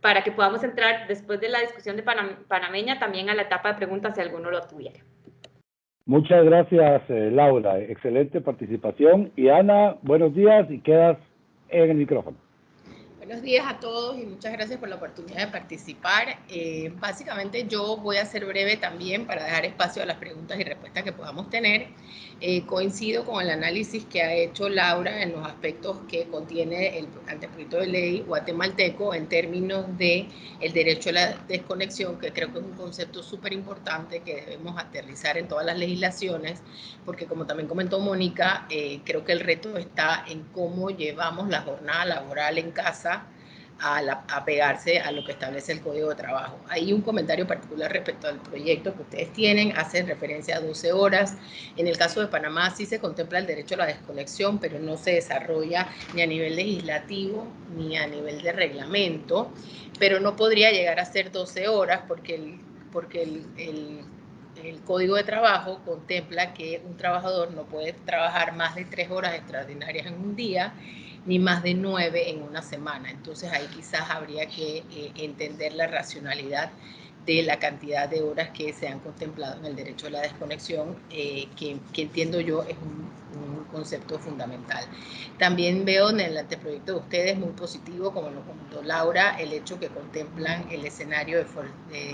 para que podamos entrar después de la discusión de panameña también a la etapa de preguntas si alguno lo tuviera. Muchas gracias, Laura. Excelente participación. Y Ana, buenos días y quedas en el micrófono. Buenos días a todos y muchas gracias por la oportunidad de participar. Básicamente yo voy a ser breve también para dejar espacio a las preguntas y respuestas que podamos tener. Coincido con el análisis que ha hecho Laura en los aspectos que contiene el anteproyecto de ley guatemalteco en términos de el derecho a la desconexión, que creo que es un concepto súper importante que debemos aterrizar en todas las legislaciones, porque como también comentó Mónica, creo que el reto está en cómo llevamos la jornada laboral en casa a pegarse a lo que establece el Código de Trabajo. Hay un comentario particular respecto al proyecto que ustedes tienen, hacen referencia a 12 horas. En el caso de Panamá sí se contempla el derecho a la desconexión, pero no se desarrolla ni a nivel legislativo ni a nivel de reglamento, pero no podría llegar a ser 12 horas porque el Código de Trabajo contempla que un trabajador no puede trabajar más de 3 horas extraordinarias en un día, ni más de 9 en una semana. Entonces ahí quizás habría que entender la racionalidad de la cantidad de horas que se han contemplado en el derecho a la desconexión, que entiendo yo es un concepto fundamental. También veo en el anteproyecto de ustedes muy positivo, como lo comentó Laura, el hecho que contemplan el escenario de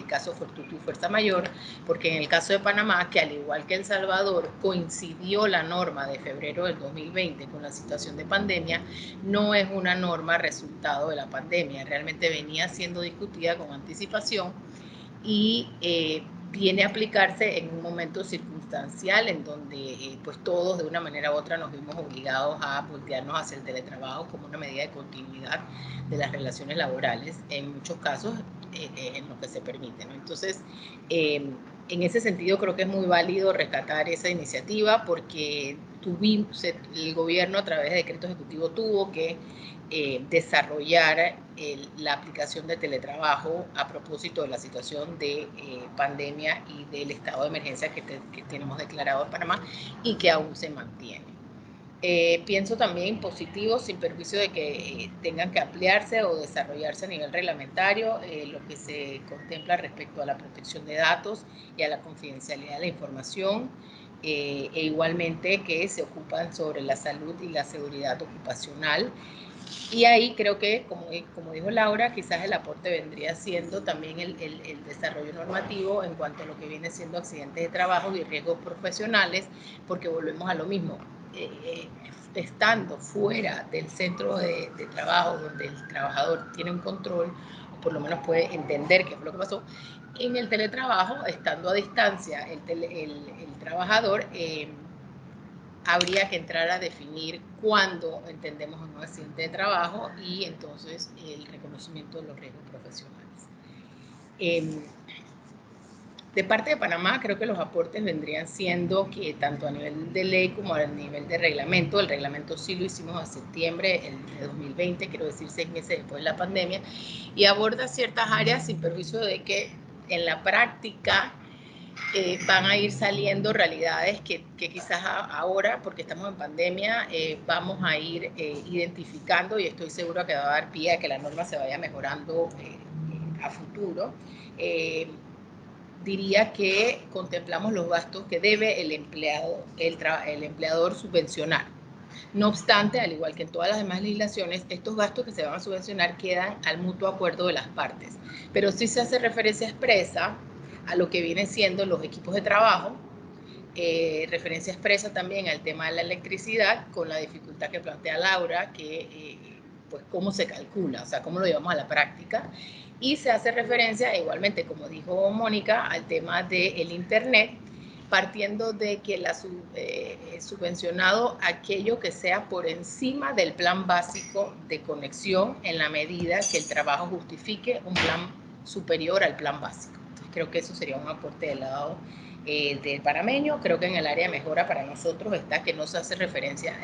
caso fortuito y fuerza mayor, porque en el caso de Panamá, que al igual que El Salvador, coincidió la norma de febrero del 2020 con la situación de pandemia, no es una norma resultado de la pandemia, realmente venía siendo discutida con anticipación y viene a aplicarse en un momento circunstancial en donde pues todos de una manera u otra nos vimos obligados a voltearnos hacia el teletrabajo como una medida de continuidad de las relaciones laborales, en muchos casos en lo que se permite, ¿no? Entonces, en ese sentido creo que es muy válido rescatar esa iniciativa porque el gobierno a través de decreto ejecutivo tuvo que desarrollar la aplicación de teletrabajo a propósito de la situación de pandemia y del estado de emergencia que tenemos declarado en Panamá y que aún se mantiene. Pienso también positivo, sin perjuicio de que tengan que ampliarse o desarrollarse a nivel reglamentario, lo que se contempla respecto a la protección de datos y a la confidencialidad de la información, e igualmente que se ocupan sobre la salud y la seguridad ocupacional. Y ahí creo que, como dijo Laura, quizás el aporte vendría siendo también el desarrollo normativo en cuanto a lo que viene siendo accidentes de trabajo y riesgos profesionales, porque volvemos a lo mismo. Estando fuera del centro de trabajo donde el trabajador tiene un control, o por lo menos puede entender qué fue lo que pasó, en el teletrabajo, estando a distancia el trabajador, habría que entrar a definir cuándo entendemos un accidente de trabajo y entonces el reconocimiento de los riesgos profesionales. De parte de Panamá, creo que los aportes vendrían siendo que tanto a nivel de ley como a nivel de reglamento, el reglamento sí lo hicimos en septiembre de 2020, quiero decir 6 meses después de la pandemia, y aborda ciertas áreas sin perjuicio de que en la práctica van a ir saliendo realidades que quizás ahora, porque estamos en pandemia, vamos a ir identificando y estoy segura que va a dar pie a que la norma se vaya mejorando a futuro. Diría que contemplamos los gastos que debe el empleador subvencionar. No obstante, al igual que en todas las demás legislaciones, estos gastos que se van a subvencionar quedan al mutuo acuerdo de las partes. Pero sí se hace referencia expresa a lo que vienen siendo los equipos de trabajo, referencia expresa también al tema de la electricidad, con la dificultad que plantea Laura, que pues cómo se calcula, o sea, cómo lo llevamos a la práctica. Y se hace referencia, igualmente, como dijo Mónica, al tema del Internet, partiendo de que subvencionado aquello que sea por encima del plan básico de conexión en la medida que el trabajo justifique un plan superior al plan básico. Entonces, creo que eso sería un aporte del lado del panameño. Creo que en el área de mejora para nosotros está que no se hace referencia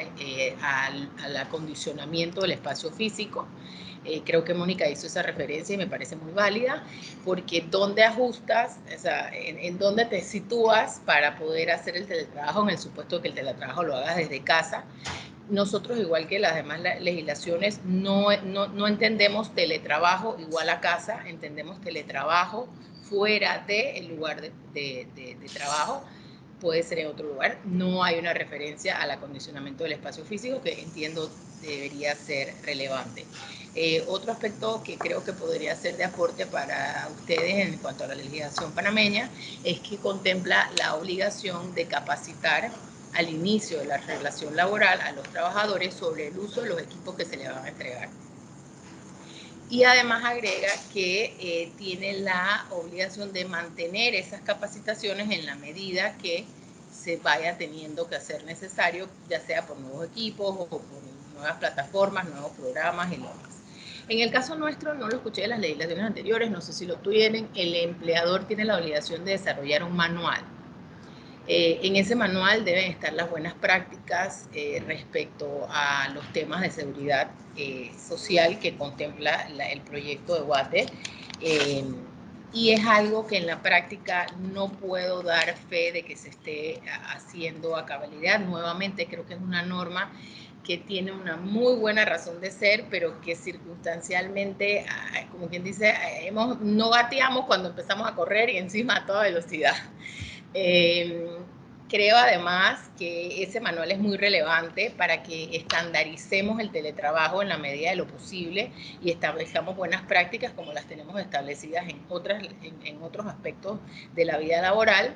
al acondicionamiento del espacio físico. Creo que Mónica hizo esa referencia y me parece muy válida, porque ¿dónde ajustas? O sea, en dónde te sitúas para poder hacer el teletrabajo, en el supuesto que el teletrabajo lo hagas desde casa, nosotros, igual que las demás legislaciones, no entendemos teletrabajo igual a casa, entendemos teletrabajo fuera del lugar de trabajo, puede ser en otro lugar. No hay una referencia al acondicionamiento del espacio físico, que entiendo debería ser relevante. Otro aspecto que creo que podría ser de aporte para ustedes en cuanto a la legislación panameña es que contempla la obligación de capacitar al inicio de la relación laboral a los trabajadores sobre el uso de los equipos que se les van a entregar. Y además agrega que tiene la obligación de mantener esas capacitaciones en la medida que se vaya teniendo que hacer necesario, ya sea por nuevos equipos o por nuevas plataformas, nuevos programas y lo demás. En el caso nuestro, no lo escuché en las legislaciones anteriores, no sé si lo tienen, el empleador tiene la obligación de desarrollar un manual. En ese manual deben estar las buenas prácticas respecto a los temas de seguridad social que contempla el proyecto de UATE. Y es algo que en la práctica no puedo dar fe de que se esté haciendo a cabalidad. Nuevamente creo que es una norma que tiene una muy buena razón de ser, pero que circunstancialmente, como quien dice, no gateamos cuando empezamos a correr y encima a toda velocidad. Creo además que ese manual es muy relevante para que estandaricemos el teletrabajo en la medida de lo posible y establezcamos buenas prácticas como las tenemos establecidas en otros aspectos de la vida laboral,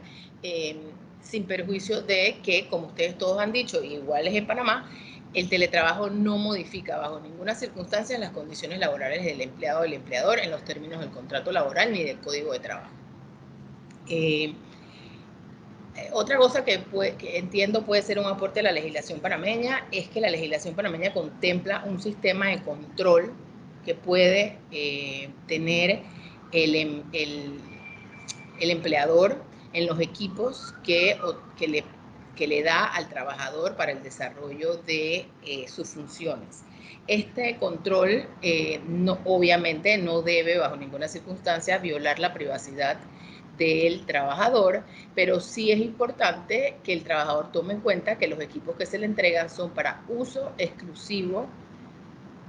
sin perjuicio de que, como ustedes todos han dicho, iguales en Panamá, el teletrabajo no modifica bajo ninguna circunstancia las condiciones laborales del empleado o del empleador en los términos del contrato laboral ni del código de trabajo. Otra cosa que entiendo puede ser un aporte de la legislación panameña es que la legislación panameña contempla un sistema de control que puede tener el empleador en los equipos que le da al trabajador para el desarrollo de sus funciones. Este control obviamente no debe bajo ninguna circunstancia violar la privacidad del trabajador, pero sí es importante que el trabajador tome en cuenta que los equipos que se le entregan son para uso exclusivo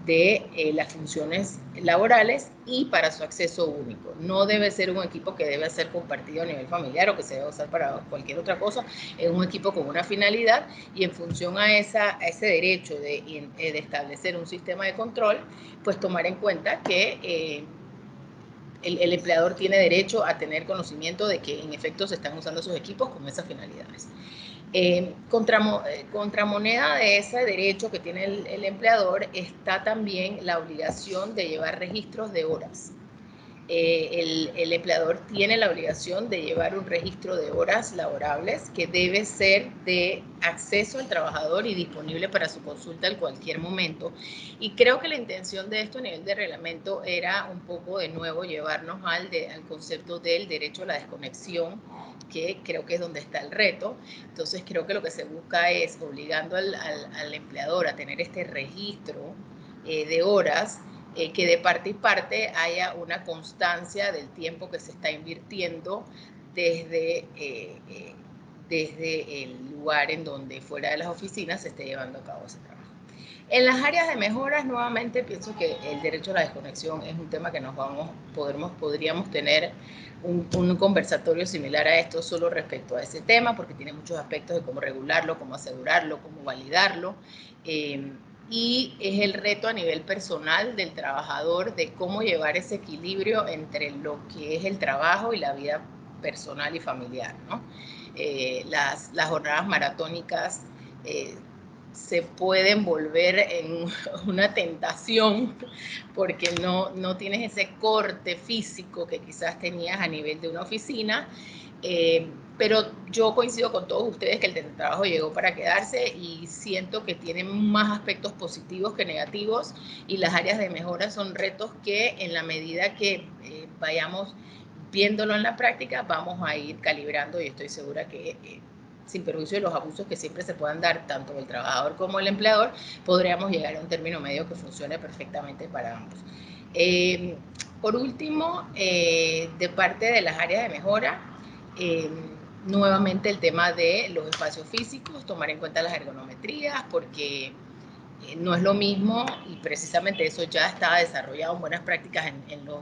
de las funciones laborales y para su acceso único. No debe ser un equipo que debe ser compartido a nivel familiar o que se debe usar para cualquier otra cosa. Es un equipo con una finalidad y en función a ese derecho de establecer un sistema de control, pues tomar en cuenta que el empleador tiene derecho a tener conocimiento de que en efecto se están usando esos equipos con esas finalidades. Contramoneda de ese derecho que tiene el empleador está también la obligación de llevar registros de horas. El empleador tiene la obligación de llevar un registro de horas laborables que debe ser de acceso al trabajador y disponible para su consulta en cualquier momento. Y creo que la intención de esto a nivel de reglamento era un poco de nuevo llevarnos al concepto del derecho a la desconexión, que creo que es donde está el reto. Entonces creo que lo que se busca es obligando al empleador a tener este registro de horas, que de parte y parte haya una constancia del tiempo que se está invirtiendo desde el lugar en donde fuera de las oficinas se esté llevando a cabo ese trabajo. En las áreas de mejoras, nuevamente pienso que el derecho a la desconexión es un tema que podríamos tener un conversatorio similar a esto solo respecto a ese tema, porque tiene muchos aspectos de cómo regularlo, cómo asegurarlo, cómo validarlo. Y es el reto a nivel personal del trabajador de cómo llevar ese equilibrio entre lo que es el trabajo y la vida personal y familiar, ¿no? Las jornadas maratónicas se pueden volver en una tentación porque no tienes ese corte físico que quizás tenías a nivel de una oficina, pero yo coincido con todos ustedes que el teletrabajo llegó para quedarse y siento que tiene más aspectos positivos que negativos y las áreas de mejora son retos que en la medida que vayamos viéndolo en la práctica vamos a ir calibrando y estoy segura que sin perjuicio de los abusos que siempre se puedan dar tanto el trabajador como el empleador, podríamos llegar a un término medio que funcione perfectamente para ambos. Por último, de parte de las áreas de mejora, nuevamente el tema de los espacios físicos, tomar en cuenta las ergonometrías, porque no es lo mismo, y precisamente eso ya está desarrollado en buenas prácticas en los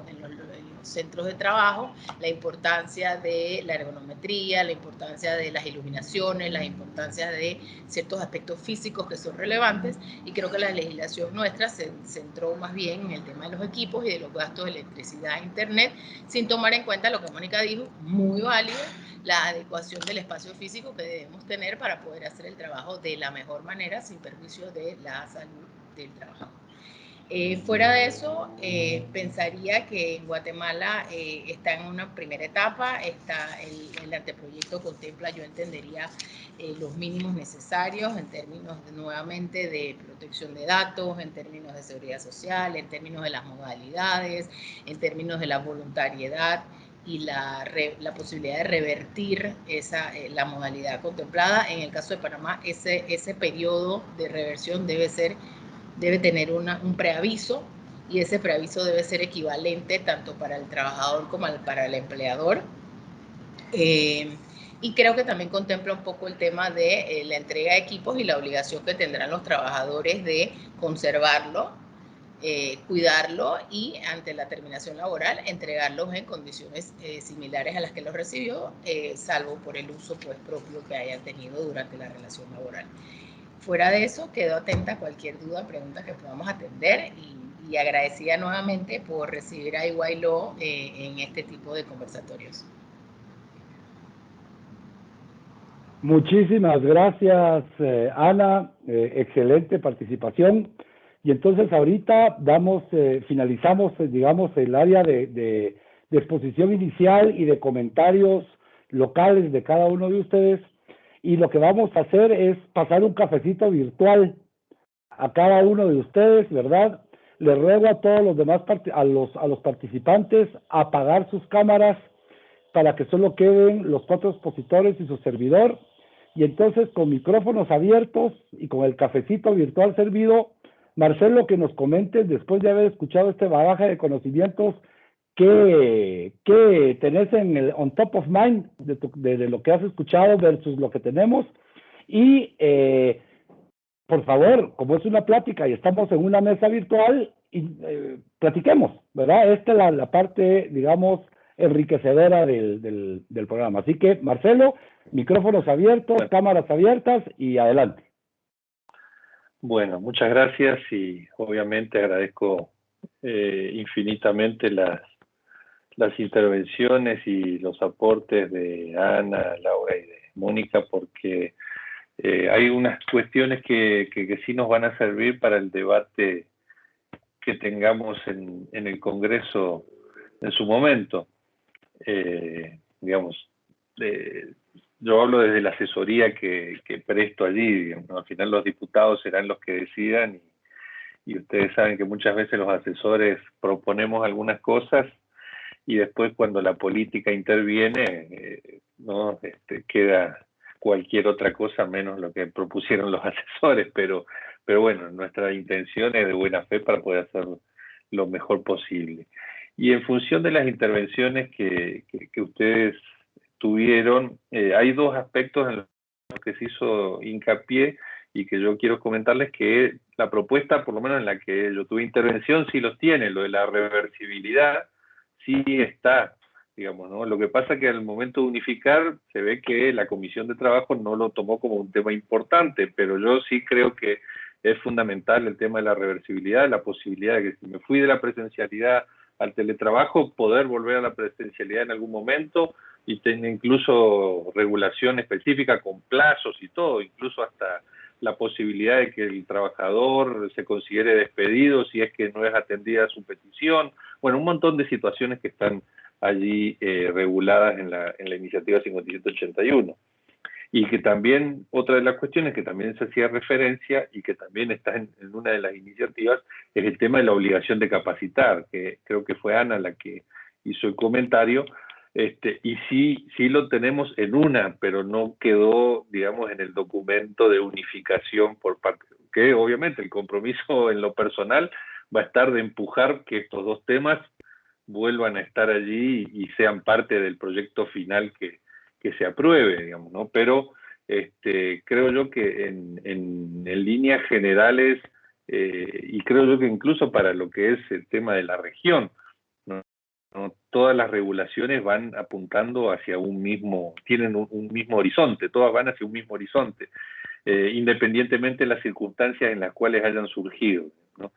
centros de trabajo, la importancia de la ergonometría, la importancia de las iluminaciones, la importancia de ciertos aspectos físicos que son relevantes, y creo que la legislación nuestra se centró más bien en el tema de los equipos y de los gastos de electricidad e internet, sin tomar en cuenta lo que Mónica dijo, muy válido, la adecuación del espacio físico que debemos tener para poder hacer el trabajo de la mejor manera sin perjuicio de la salud del trabajador. Fuera de eso, pensaría que en Guatemala está en una primera etapa, el anteproyecto contempla, yo entendería, los mínimos necesarios en términos nuevamente de protección de datos, en términos de seguridad social, en términos de las modalidades, en términos de la voluntariedad y la posibilidad de revertir la modalidad contemplada. En el caso de Panamá, ese periodo de reversión debe tener un preaviso, y ese preaviso debe ser equivalente tanto para el trabajador como para el empleador. Y creo que también contempla un poco el tema de la entrega de equipos y la obligación que tendrán los trabajadores de conservarlo, cuidarlo y ante la terminación laboral entregarlos en condiciones similares a las que los recibió, salvo por el uso pues, propio que hayan tenido durante la relación laboral. Fuera de eso, quedo atenta a cualquier duda, pregunta que podamos atender, y agradecida nuevamente por recibir a EY Law en este tipo de conversatorios. Muchísimas gracias, Ana. Excelente participación. Y entonces ahorita finalizamos, digamos, el área de exposición inicial y de comentarios locales de cada uno de ustedes. Y lo que vamos a hacer es pasar un cafecito virtual a cada uno de ustedes, ¿verdad? Les ruego a todos los demás, a los participantes, apagar sus cámaras para que solo queden los 4 expositores y su servidor. Y entonces, con micrófonos abiertos y con el cafecito virtual servido, Marcelo, que nos comentes, después de haber escuchado este bagaje de conocimientos, ¿qué tenés on top of mind de lo que has escuchado versus lo que tenemos? Y, por favor, como es una plática y estamos en una mesa virtual, platiquemos, ¿verdad? Esta es la parte, digamos, enriquecedora del programa. Así que, Marcelo, micrófonos abiertos, cámaras abiertas y adelante. Bueno, muchas gracias y obviamente agradezco infinitamente las intervenciones y los aportes de Ana, Laura y de Mónica, porque hay unas cuestiones que sí nos van a servir para el debate que tengamos en el Congreso en su momento. Digamos, yo hablo desde la asesoría que presto allí, digamos, al final los diputados serán los que decidan y ustedes saben que muchas veces los asesores proponemos algunas cosas y después cuando la política interviene no queda cualquier otra cosa menos lo que propusieron los asesores, pero bueno, nuestra intención es de buena fe para poder hacer lo mejor posible. Y en función de las intervenciones que ustedes tuvieron, hay 2 aspectos en los que se hizo hincapié y que yo quiero comentarles que la propuesta, por lo menos en la que yo tuve intervención, sí los tiene, lo de la reversibilidad sí está, digamos, ¿no? Lo que pasa es que al momento de unificar se ve que la Comisión de Trabajo no lo tomó como un tema importante, pero yo sí creo que es fundamental el tema de la reversibilidad, la posibilidad de que si me fui de la presencialidad al teletrabajo, poder volver a la presencialidad en algún momento y tener incluso regulación específica con plazos y todo, incluso hasta la posibilidad de que el trabajador se considere despedido si es que no es atendida su petición. Bueno, un montón de situaciones que están allí reguladas en la iniciativa 5781. Y que también, otra de las cuestiones que también se hacía referencia y que también está en una de las iniciativas, es el tema de la obligación de capacitar, que creo que fue Ana la que hizo el comentario, y sí lo tenemos en una, pero no quedó, digamos, en el documento de unificación por parte, que obviamente el compromiso en lo personal va a estar de empujar que estos 2 temas vuelvan a estar allí y sean parte del proyecto final que se apruebe, digamos, ¿no? Pero creo yo que en líneas generales y creo yo que incluso para lo que es el tema de la región, ¿no? ¿No? Todas las regulaciones van apuntando hacia un mismo, tienen un mismo horizonte, todas van hacia un mismo horizonte, independientemente de las circunstancias en las cuales hayan surgido, ¿no?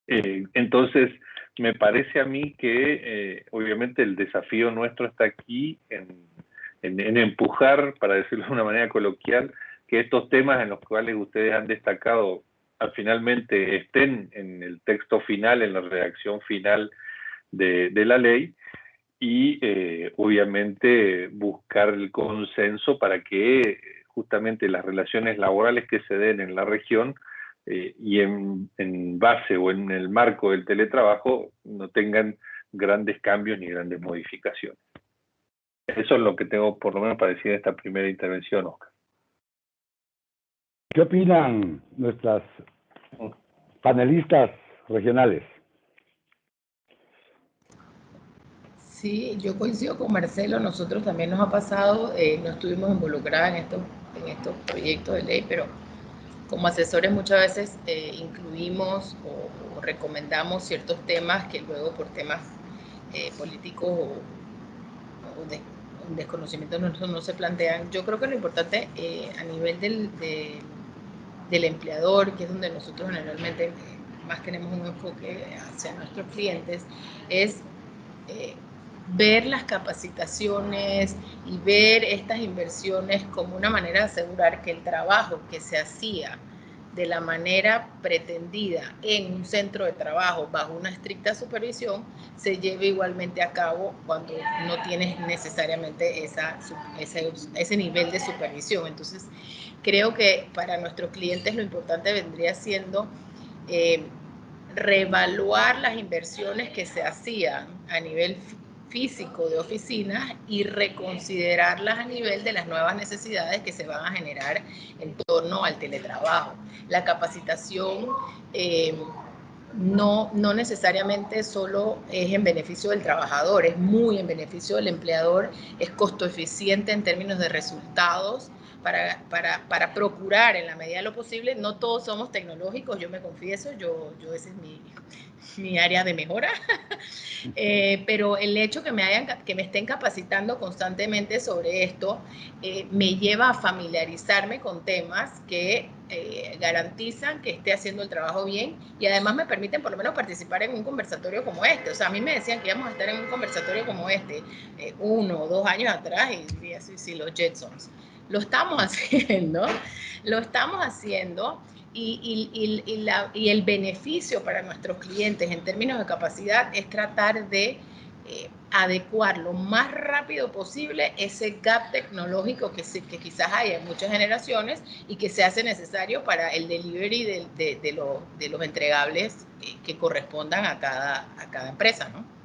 Entonces, me parece a mí que obviamente el desafío nuestro está aquí en empujar, para decirlo de una manera coloquial, que estos temas en los cuales ustedes han destacado finalmente estén en el texto final, en la redacción final de la ley, y obviamente buscar el consenso para que justamente las relaciones laborales que se den en la región y en base o en el marco del teletrabajo no tengan grandes cambios ni grandes modificaciones. Eso es lo que tengo por lo menos para decir en esta primera intervención, Oscar. ¿Qué opinan nuestras panelistas regionales? Sí, yo coincido con Marcelo, nosotros también nos ha pasado, no estuvimos involucradas en estos proyectos de ley, pero como asesores muchas veces incluimos o recomendamos ciertos temas que luego por temas políticos o de desconocimiento no se plantean. Yo creo que lo importante a nivel del empleador, que es donde nosotros generalmente más tenemos un enfoque hacia nuestros clientes, es ver las capacitaciones y ver estas inversiones como una manera de asegurar que el trabajo que se hacía de la manera pretendida en un centro de trabajo bajo una estricta supervisión se lleve igualmente a cabo cuando no tienes necesariamente ese nivel de supervisión. Entonces, creo que para nuestros clientes lo importante vendría siendo reevaluar las inversiones que se hacían a nivel físico de oficinas y reconsiderarlas a nivel de las nuevas necesidades que se van a generar en torno al teletrabajo. La capacitación no necesariamente solo es en beneficio del trabajador, es muy en beneficio del empleador, es costo eficiente en términos de resultados para procurar en la medida de lo posible. No todos somos tecnológicos, yo me confieso, ese es mi área de mejora, pero el hecho que me estén capacitando constantemente sobre esto me lleva a familiarizarme con temas que garantizan que esté haciendo el trabajo bien y además me permiten por lo menos participar en un conversatorio como este. O sea, a mí me decían que íbamos a estar en un conversatorio como este 1 o 2 años atrás y diría, sí, los Jetsons. Lo estamos haciendo y el beneficio para nuestros clientes en términos de capacidad es tratar de adecuar lo más rápido posible ese gap tecnológico que quizás hay en muchas generaciones y que se hace necesario para el delivery de los entregables que correspondan a cada empresa, ¿no?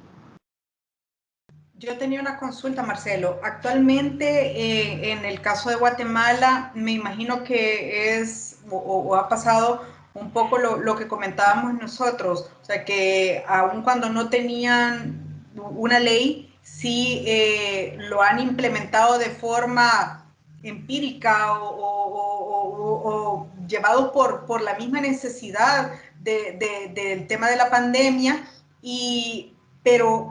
Yo tenía una consulta, Marcelo. Actualmente, en el caso de Guatemala, me imagino que es o ha pasado un poco lo que comentábamos nosotros, o sea, que aun cuando no tenían una ley, sí lo han implementado de forma empírica o llevado por la misma necesidad del tema de la pandemia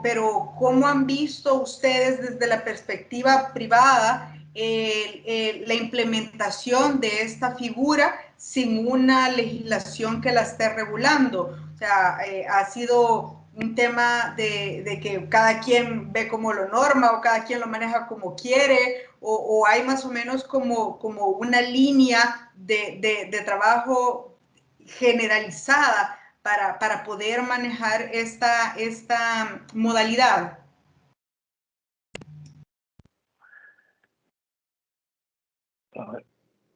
pero ¿cómo han visto ustedes desde la perspectiva privada la implementación de esta figura sin una legislación que la esté regulando? O sea, ha sido un tema de que cada quien ve como lo norma o cada quien lo maneja como quiere o hay más o menos como una línea de trabajo generalizada para poder manejar esta modalidad?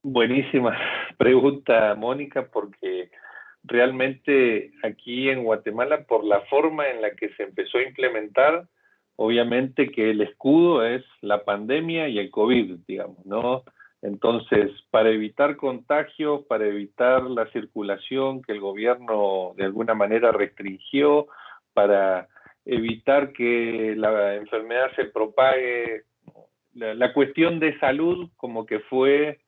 Buenísima pregunta, Mónica, porque realmente aquí en Guatemala, por la forma en la que se empezó a implementar, obviamente que el escudo es la pandemia y el COVID, digamos, ¿no? Entonces, para evitar contagios, para evitar la circulación que el gobierno de alguna manera restringió, para evitar que la enfermedad se propague, la cuestión de salud como que fue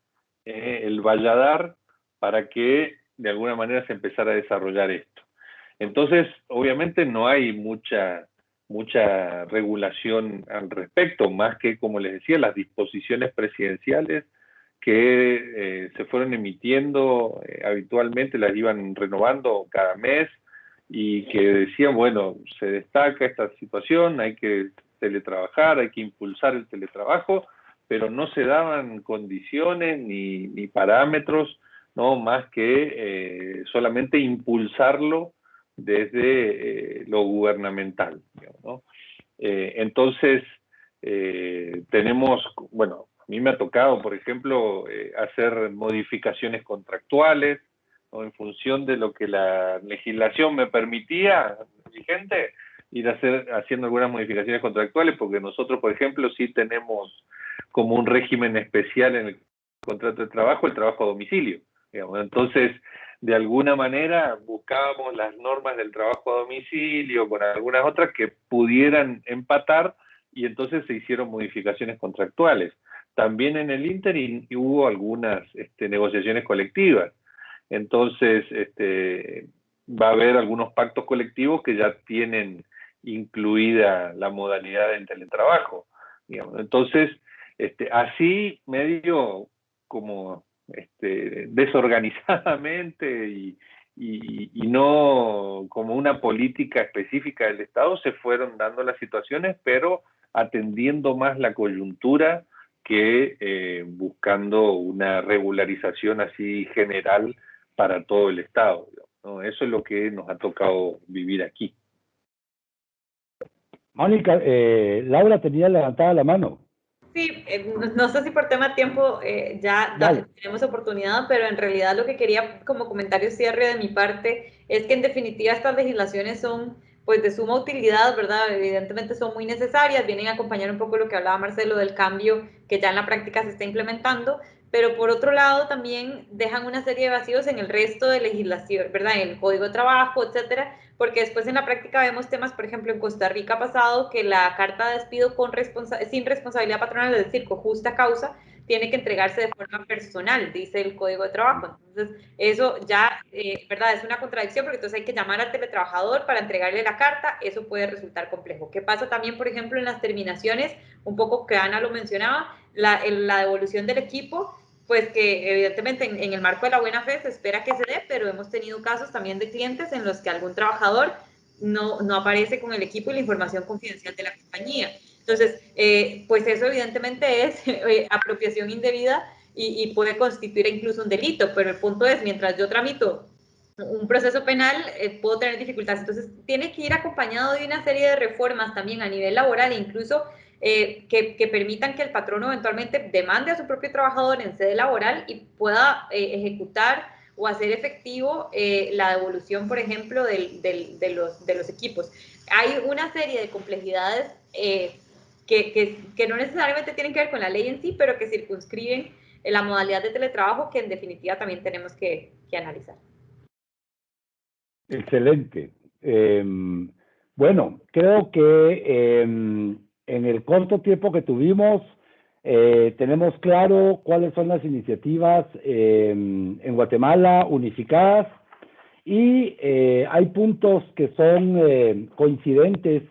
el valladar para que de alguna manera se empezara a desarrollar esto. Entonces, obviamente no hay mucha regulación al respecto, más que, como les decía, las disposiciones presidenciales que se fueron emitiendo habitualmente, las iban renovando cada mes, y que decían, bueno, se destaca esta situación, hay que teletrabajar, hay que impulsar el teletrabajo, pero no se daban condiciones ni parámetros, no más que solamente impulsarlo desde lo gubernamental, digamos, ¿no? Entonces, tenemos, bueno, a mí me ha tocado, por ejemplo, hacer modificaciones contractuales, ¿no? En función de lo que la legislación me permitía, vigente, ir haciendo algunas modificaciones contractuales, porque nosotros, por ejemplo, sí tenemos como un régimen especial en el contrato de trabajo, el trabajo a domicilio, digamos. Entonces, de alguna manera buscábamos las normas del trabajo a domicilio con algunas otras que pudieran empatar, y entonces se hicieron modificaciones contractuales. También en el ínterin hubo algunas negociaciones colectivas. Entonces, va a haber algunos pactos colectivos que ya tienen incluida la modalidad del teletrabajo, digamos. Entonces, así medio como desorganizadamente y no como una política específica del Estado, se fueron dando las situaciones, pero atendiendo más la coyuntura que buscando una regularización así general para todo el Estado, ¿no? Eso es lo que nos ha tocado vivir aquí. Mónica, Laura tenía levantada la mano. Sí, no sé si por tema de tiempo ya tenemos oportunidad, pero en realidad lo que quería como comentario cierre de mi parte es que en definitiva estas legislaciones son pues de suma utilidad, ¿verdad? Evidentemente son muy necesarias, vienen a acompañar un poco lo que hablaba Marcelo del cambio que ya en la práctica se está implementando, pero por otro lado también dejan una serie de vacíos en el resto de legislación, ¿verdad? En el Código de Trabajo, etcétera, porque después en la práctica vemos temas, por ejemplo, en Costa Rica ha pasado que la carta de despido sin responsabilidad patronal, es decir, con justa causa, tiene que entregarse de forma personal, dice el Código de Trabajo. Entonces, eso ya, ¿verdad? Es una contradicción, porque entonces hay que llamar al teletrabajador para entregarle la carta, eso puede resultar complejo. ¿Qué pasa también, por ejemplo, en las terminaciones? Un poco que Ana lo mencionaba, la devolución del equipo, pues que evidentemente en el marco de la buena fe se espera que se dé, pero hemos tenido casos también de clientes en los que algún trabajador no aparece con el equipo y la información confidencial de la compañía. Entonces, pues eso evidentemente es apropiación indebida y puede constituir incluso un delito, pero el punto es, mientras yo tramito un proceso penal, puedo tener dificultades. Entonces, tiene que ir acompañado de una serie de reformas también a nivel laboral, incluso que permitan que el patrono eventualmente demande a su propio trabajador en sede laboral y pueda ejecutar o hacer efectivo la devolución, por ejemplo, de los equipos. Hay una serie de complejidades que no necesariamente tienen que ver con la ley en sí, pero que circunscriben la modalidad de teletrabajo, que en definitiva también tenemos que analizar. Excelente. Bueno, creo que en el corto tiempo que tuvimos, tenemos claro cuáles son las iniciativas en Guatemala unificadas, y hay puntos que son coincidentes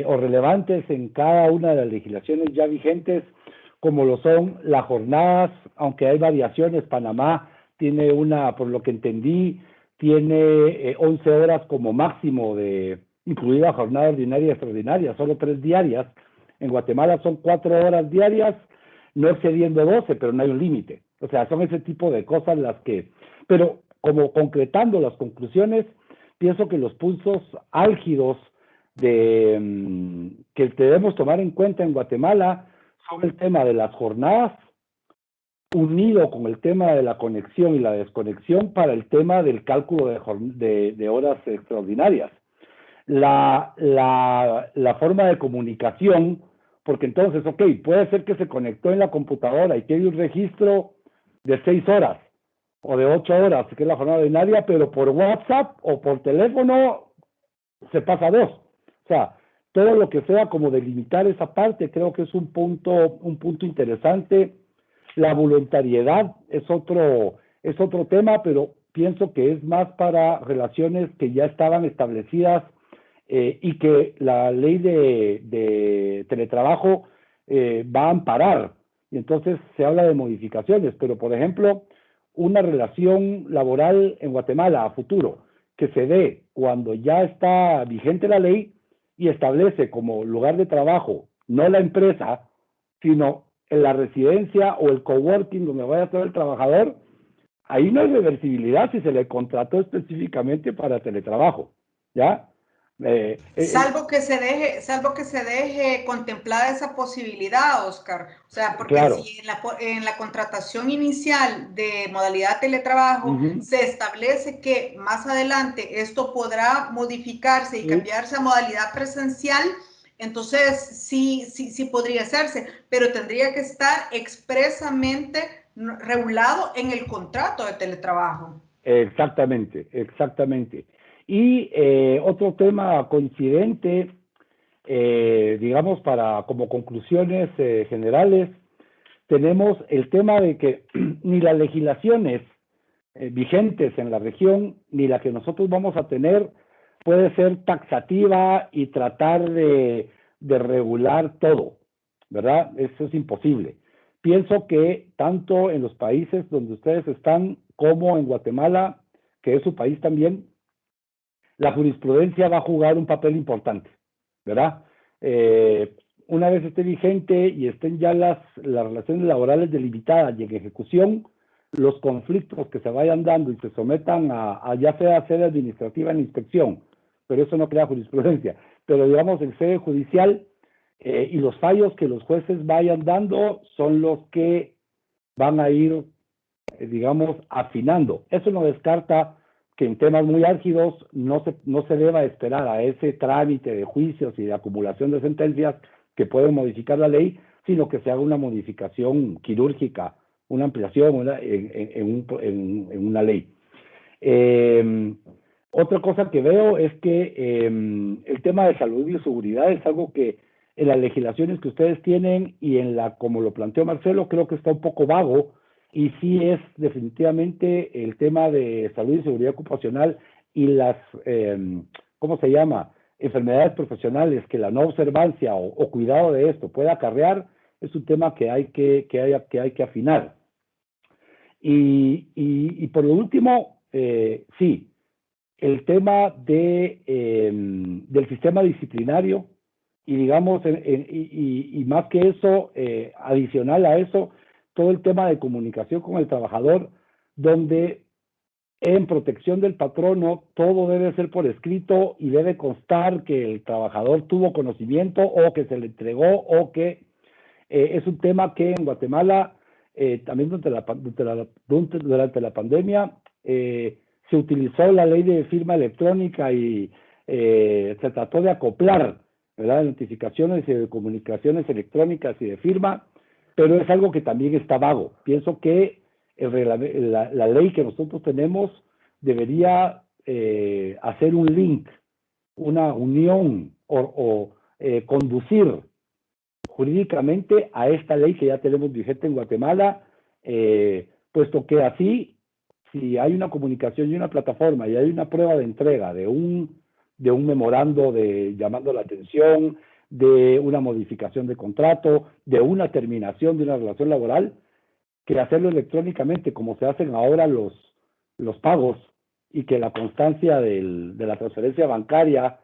o relevantes en cada una de las legislaciones ya vigentes, como lo son las jornadas, aunque hay variaciones. Panamá tiene una, por lo que entendí, tiene 11 horas como máximo, incluida jornada ordinaria y extraordinaria, solo 3 diarias. En Guatemala son 4 horas diarias, no excediendo 12, pero no hay un límite. O sea, son ese tipo de cosas las que... Pero como concretando las conclusiones, pienso que los puntos álgidos que debemos tomar en cuenta en Guatemala son el tema de las jornadas, unido con el tema de la conexión y la desconexión para el tema del cálculo de horas extraordinarias. La forma de comunicación, porque entonces, ok, puede ser que se conectó en la computadora y tiene un registro de 6 horas o de 8 horas, que es la jornada ordinaria, pero por WhatsApp o por teléfono se pasa a 2. O sea, todo lo que sea como delimitar esa parte, creo que es un punto interesante. La voluntariedad es otro tema, pero pienso que es más para relaciones que ya estaban establecidas y que la ley de teletrabajo va a amparar. Y entonces se habla de modificaciones, pero por ejemplo, una relación laboral en Guatemala a futuro que se dé cuando ya está vigente la ley y establece como lugar de trabajo, no la empresa, sino en la residencia o el coworking donde vaya a estar el trabajador, ahí no hay reversibilidad si se le contrató específicamente para teletrabajo, ¿ya? Salvo que se deje contemplada esa posibilidad, Oscar. O sea, porque claro. si en la contratación inicial de modalidad teletrabajo se establece que más adelante esto podrá modificarse y cambiarse a modalidad presencial, entonces sí podría hacerse, pero tendría que estar expresamente regulado en el contrato de teletrabajo. Exactamente. Y otro tema coincidente, digamos, como conclusiones generales, tenemos el tema de que ni las legislaciones vigentes en la región, ni la que nosotros vamos a tener, puede ser taxativa y tratar de regular todo, ¿verdad? Eso es imposible. Pienso que tanto en los países donde ustedes están como en Guatemala, que es su país también, la jurisprudencia va a jugar un papel importante, ¿verdad? Una vez esté vigente y estén ya las relaciones laborales delimitadas y en ejecución, los conflictos que se vayan dando y se sometan a ya sea sede administrativa en inspección, pero eso no crea jurisprudencia, pero digamos en sede judicial y los fallos que los jueces vayan dando son los que van a ir, digamos, afinando. Eso no descarta que en temas muy álgidos no se deba esperar a ese trámite de juicios y de acumulación de sentencias que pueden modificar la ley, sino que se haga una modificación quirúrgica, una ampliación en una ley. Otra cosa que veo es que el tema de salud y seguridad es algo que en las legislaciones que ustedes tienen y como lo planteó Marcelo, creo que está un poco vago, y sí es definitivamente el tema de salud y seguridad ocupacional y las, ¿cómo se llama?, enfermedades profesionales que la no observancia o cuidado de esto pueda acarrear, es un tema que hay que afinar. Y por lo último, sí, el tema del sistema disciplinario y digamos, y más que eso, adicional a eso, todo el tema de comunicación con el trabajador, donde en protección del patrono todo debe ser por escrito y debe constar que el trabajador tuvo conocimiento o que se le entregó o que es un tema que en Guatemala también durante la pandemia se utilizó la ley de firma electrónica y se trató de acoplar, ¿verdad?, notificaciones y de comunicaciones electrónicas y de firma, pero es algo que también está vago. Pienso que la ley que nosotros tenemos debería hacer un link, una unión o conducir jurídicamente a esta ley que ya tenemos vigente en Guatemala, puesto que así, si hay una comunicación y una plataforma y hay una prueba de entrega de un memorando llamando la atención, de una modificación de contrato, de una terminación de una relación laboral, que hacerlo electrónicamente como se hacen ahora los pagos y que la constancia de la transferencia bancaria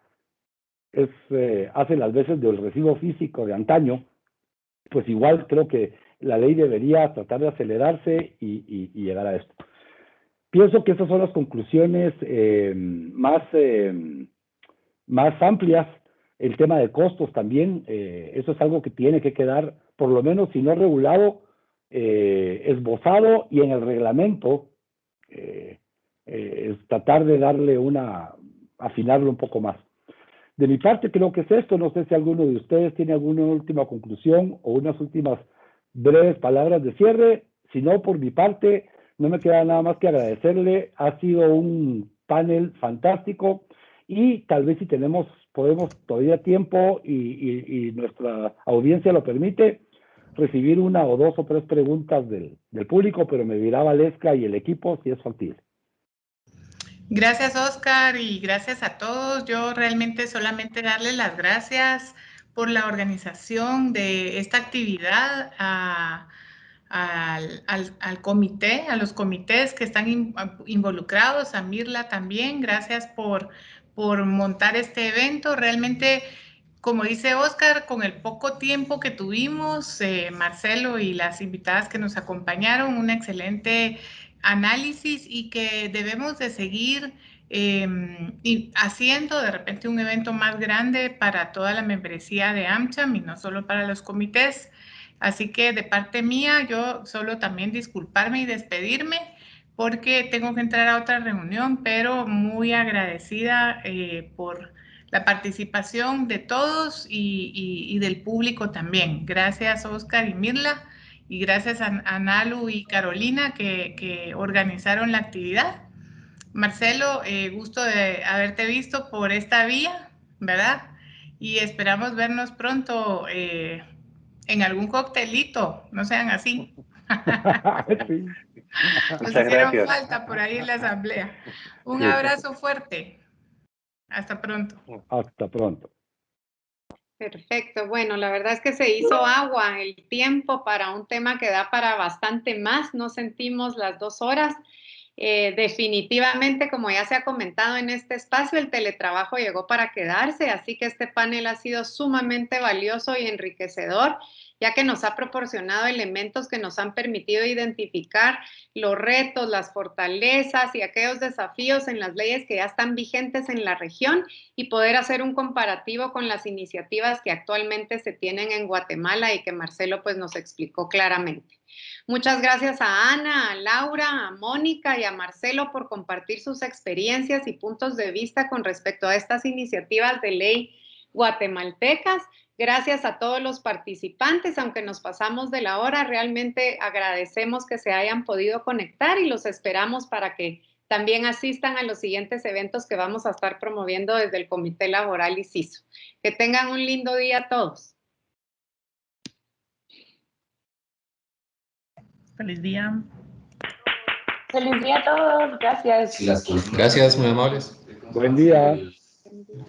hace las veces del recibo físico de antaño, pues igual creo que la ley debería tratar de acelerarse y llegar a esto. Pienso que esas son las conclusiones más amplias. El tema de costos también, eso es algo que tiene que quedar, por lo menos si no regulado, esbozado, y en el reglamento es tratar de darle afinarlo un poco más. De mi parte creo que es esto. No sé si alguno de ustedes tiene alguna última conclusión o unas últimas breves palabras de cierre. Si no, por mi parte, no me queda nada más que agradecerle. Ha sido un panel fantástico y tal vez si podemos todavía tiempo y nuestra audiencia lo permite, recibir una o dos o tres preguntas del público, pero me dirá Valesca y el equipo si es factible. Gracias, Oscar, y gracias a todos. Yo realmente solamente darles las gracias por la organización de esta actividad al comité, a los comités que están involucrados, a Mirla también. Gracias por montar este evento. Realmente, como dice Oscar, con el poco tiempo que tuvimos, Marcelo y las invitadas que nos acompañaron, un excelente análisis y que debemos de seguir y haciendo de repente un evento más grande para toda la membresía de AmCham y no solo para los comités. Así que de parte mía, yo solo también disculparme y despedirme porque tengo que entrar a otra reunión, pero muy agradecida por la participación de todos y del público también. Gracias, Oscar y Mirla, y gracias a Nalu y Carolina que organizaron la actividad. Marcelo, gusto de haberte visto por esta vía, ¿verdad? Y esperamos vernos pronto en algún coctelito, no sean así. Sí. Nos Muchas hicieron gracias. falta por ahí en la asamblea. Un Sí. abrazo fuerte. Hasta pronto. Hasta pronto. Perfecto. Bueno, la verdad es que se hizo agua el tiempo para un tema que da para bastante más. No sentimos las 2 horas. Definitivamente, como ya se ha comentado en este espacio, el teletrabajo llegó para quedarse, así que este panel ha sido sumamente valioso y enriquecedor, ya que nos ha proporcionado elementos que nos han permitido identificar los retos, las fortalezas y aquellos desafíos en las leyes que ya están vigentes en la región y poder hacer un comparativo con las iniciativas que actualmente se tienen en Guatemala y que Marcelo pues nos explicó claramente. Muchas gracias a Ana, a Laura, a Mónica y a Marcelo por compartir sus experiencias y puntos de vista con respecto a estas iniciativas de ley guatemaltecas. Gracias a todos los participantes, aunque nos pasamos de la hora, realmente agradecemos que se hayan podido conectar y los esperamos para que también asistan a los siguientes eventos que vamos a estar promoviendo desde el Comité Laboral y CISO. Que tengan un lindo día a todos. Feliz día. Feliz día a todos. Gracias. Gracias, muy amables. Buen día. Buen día.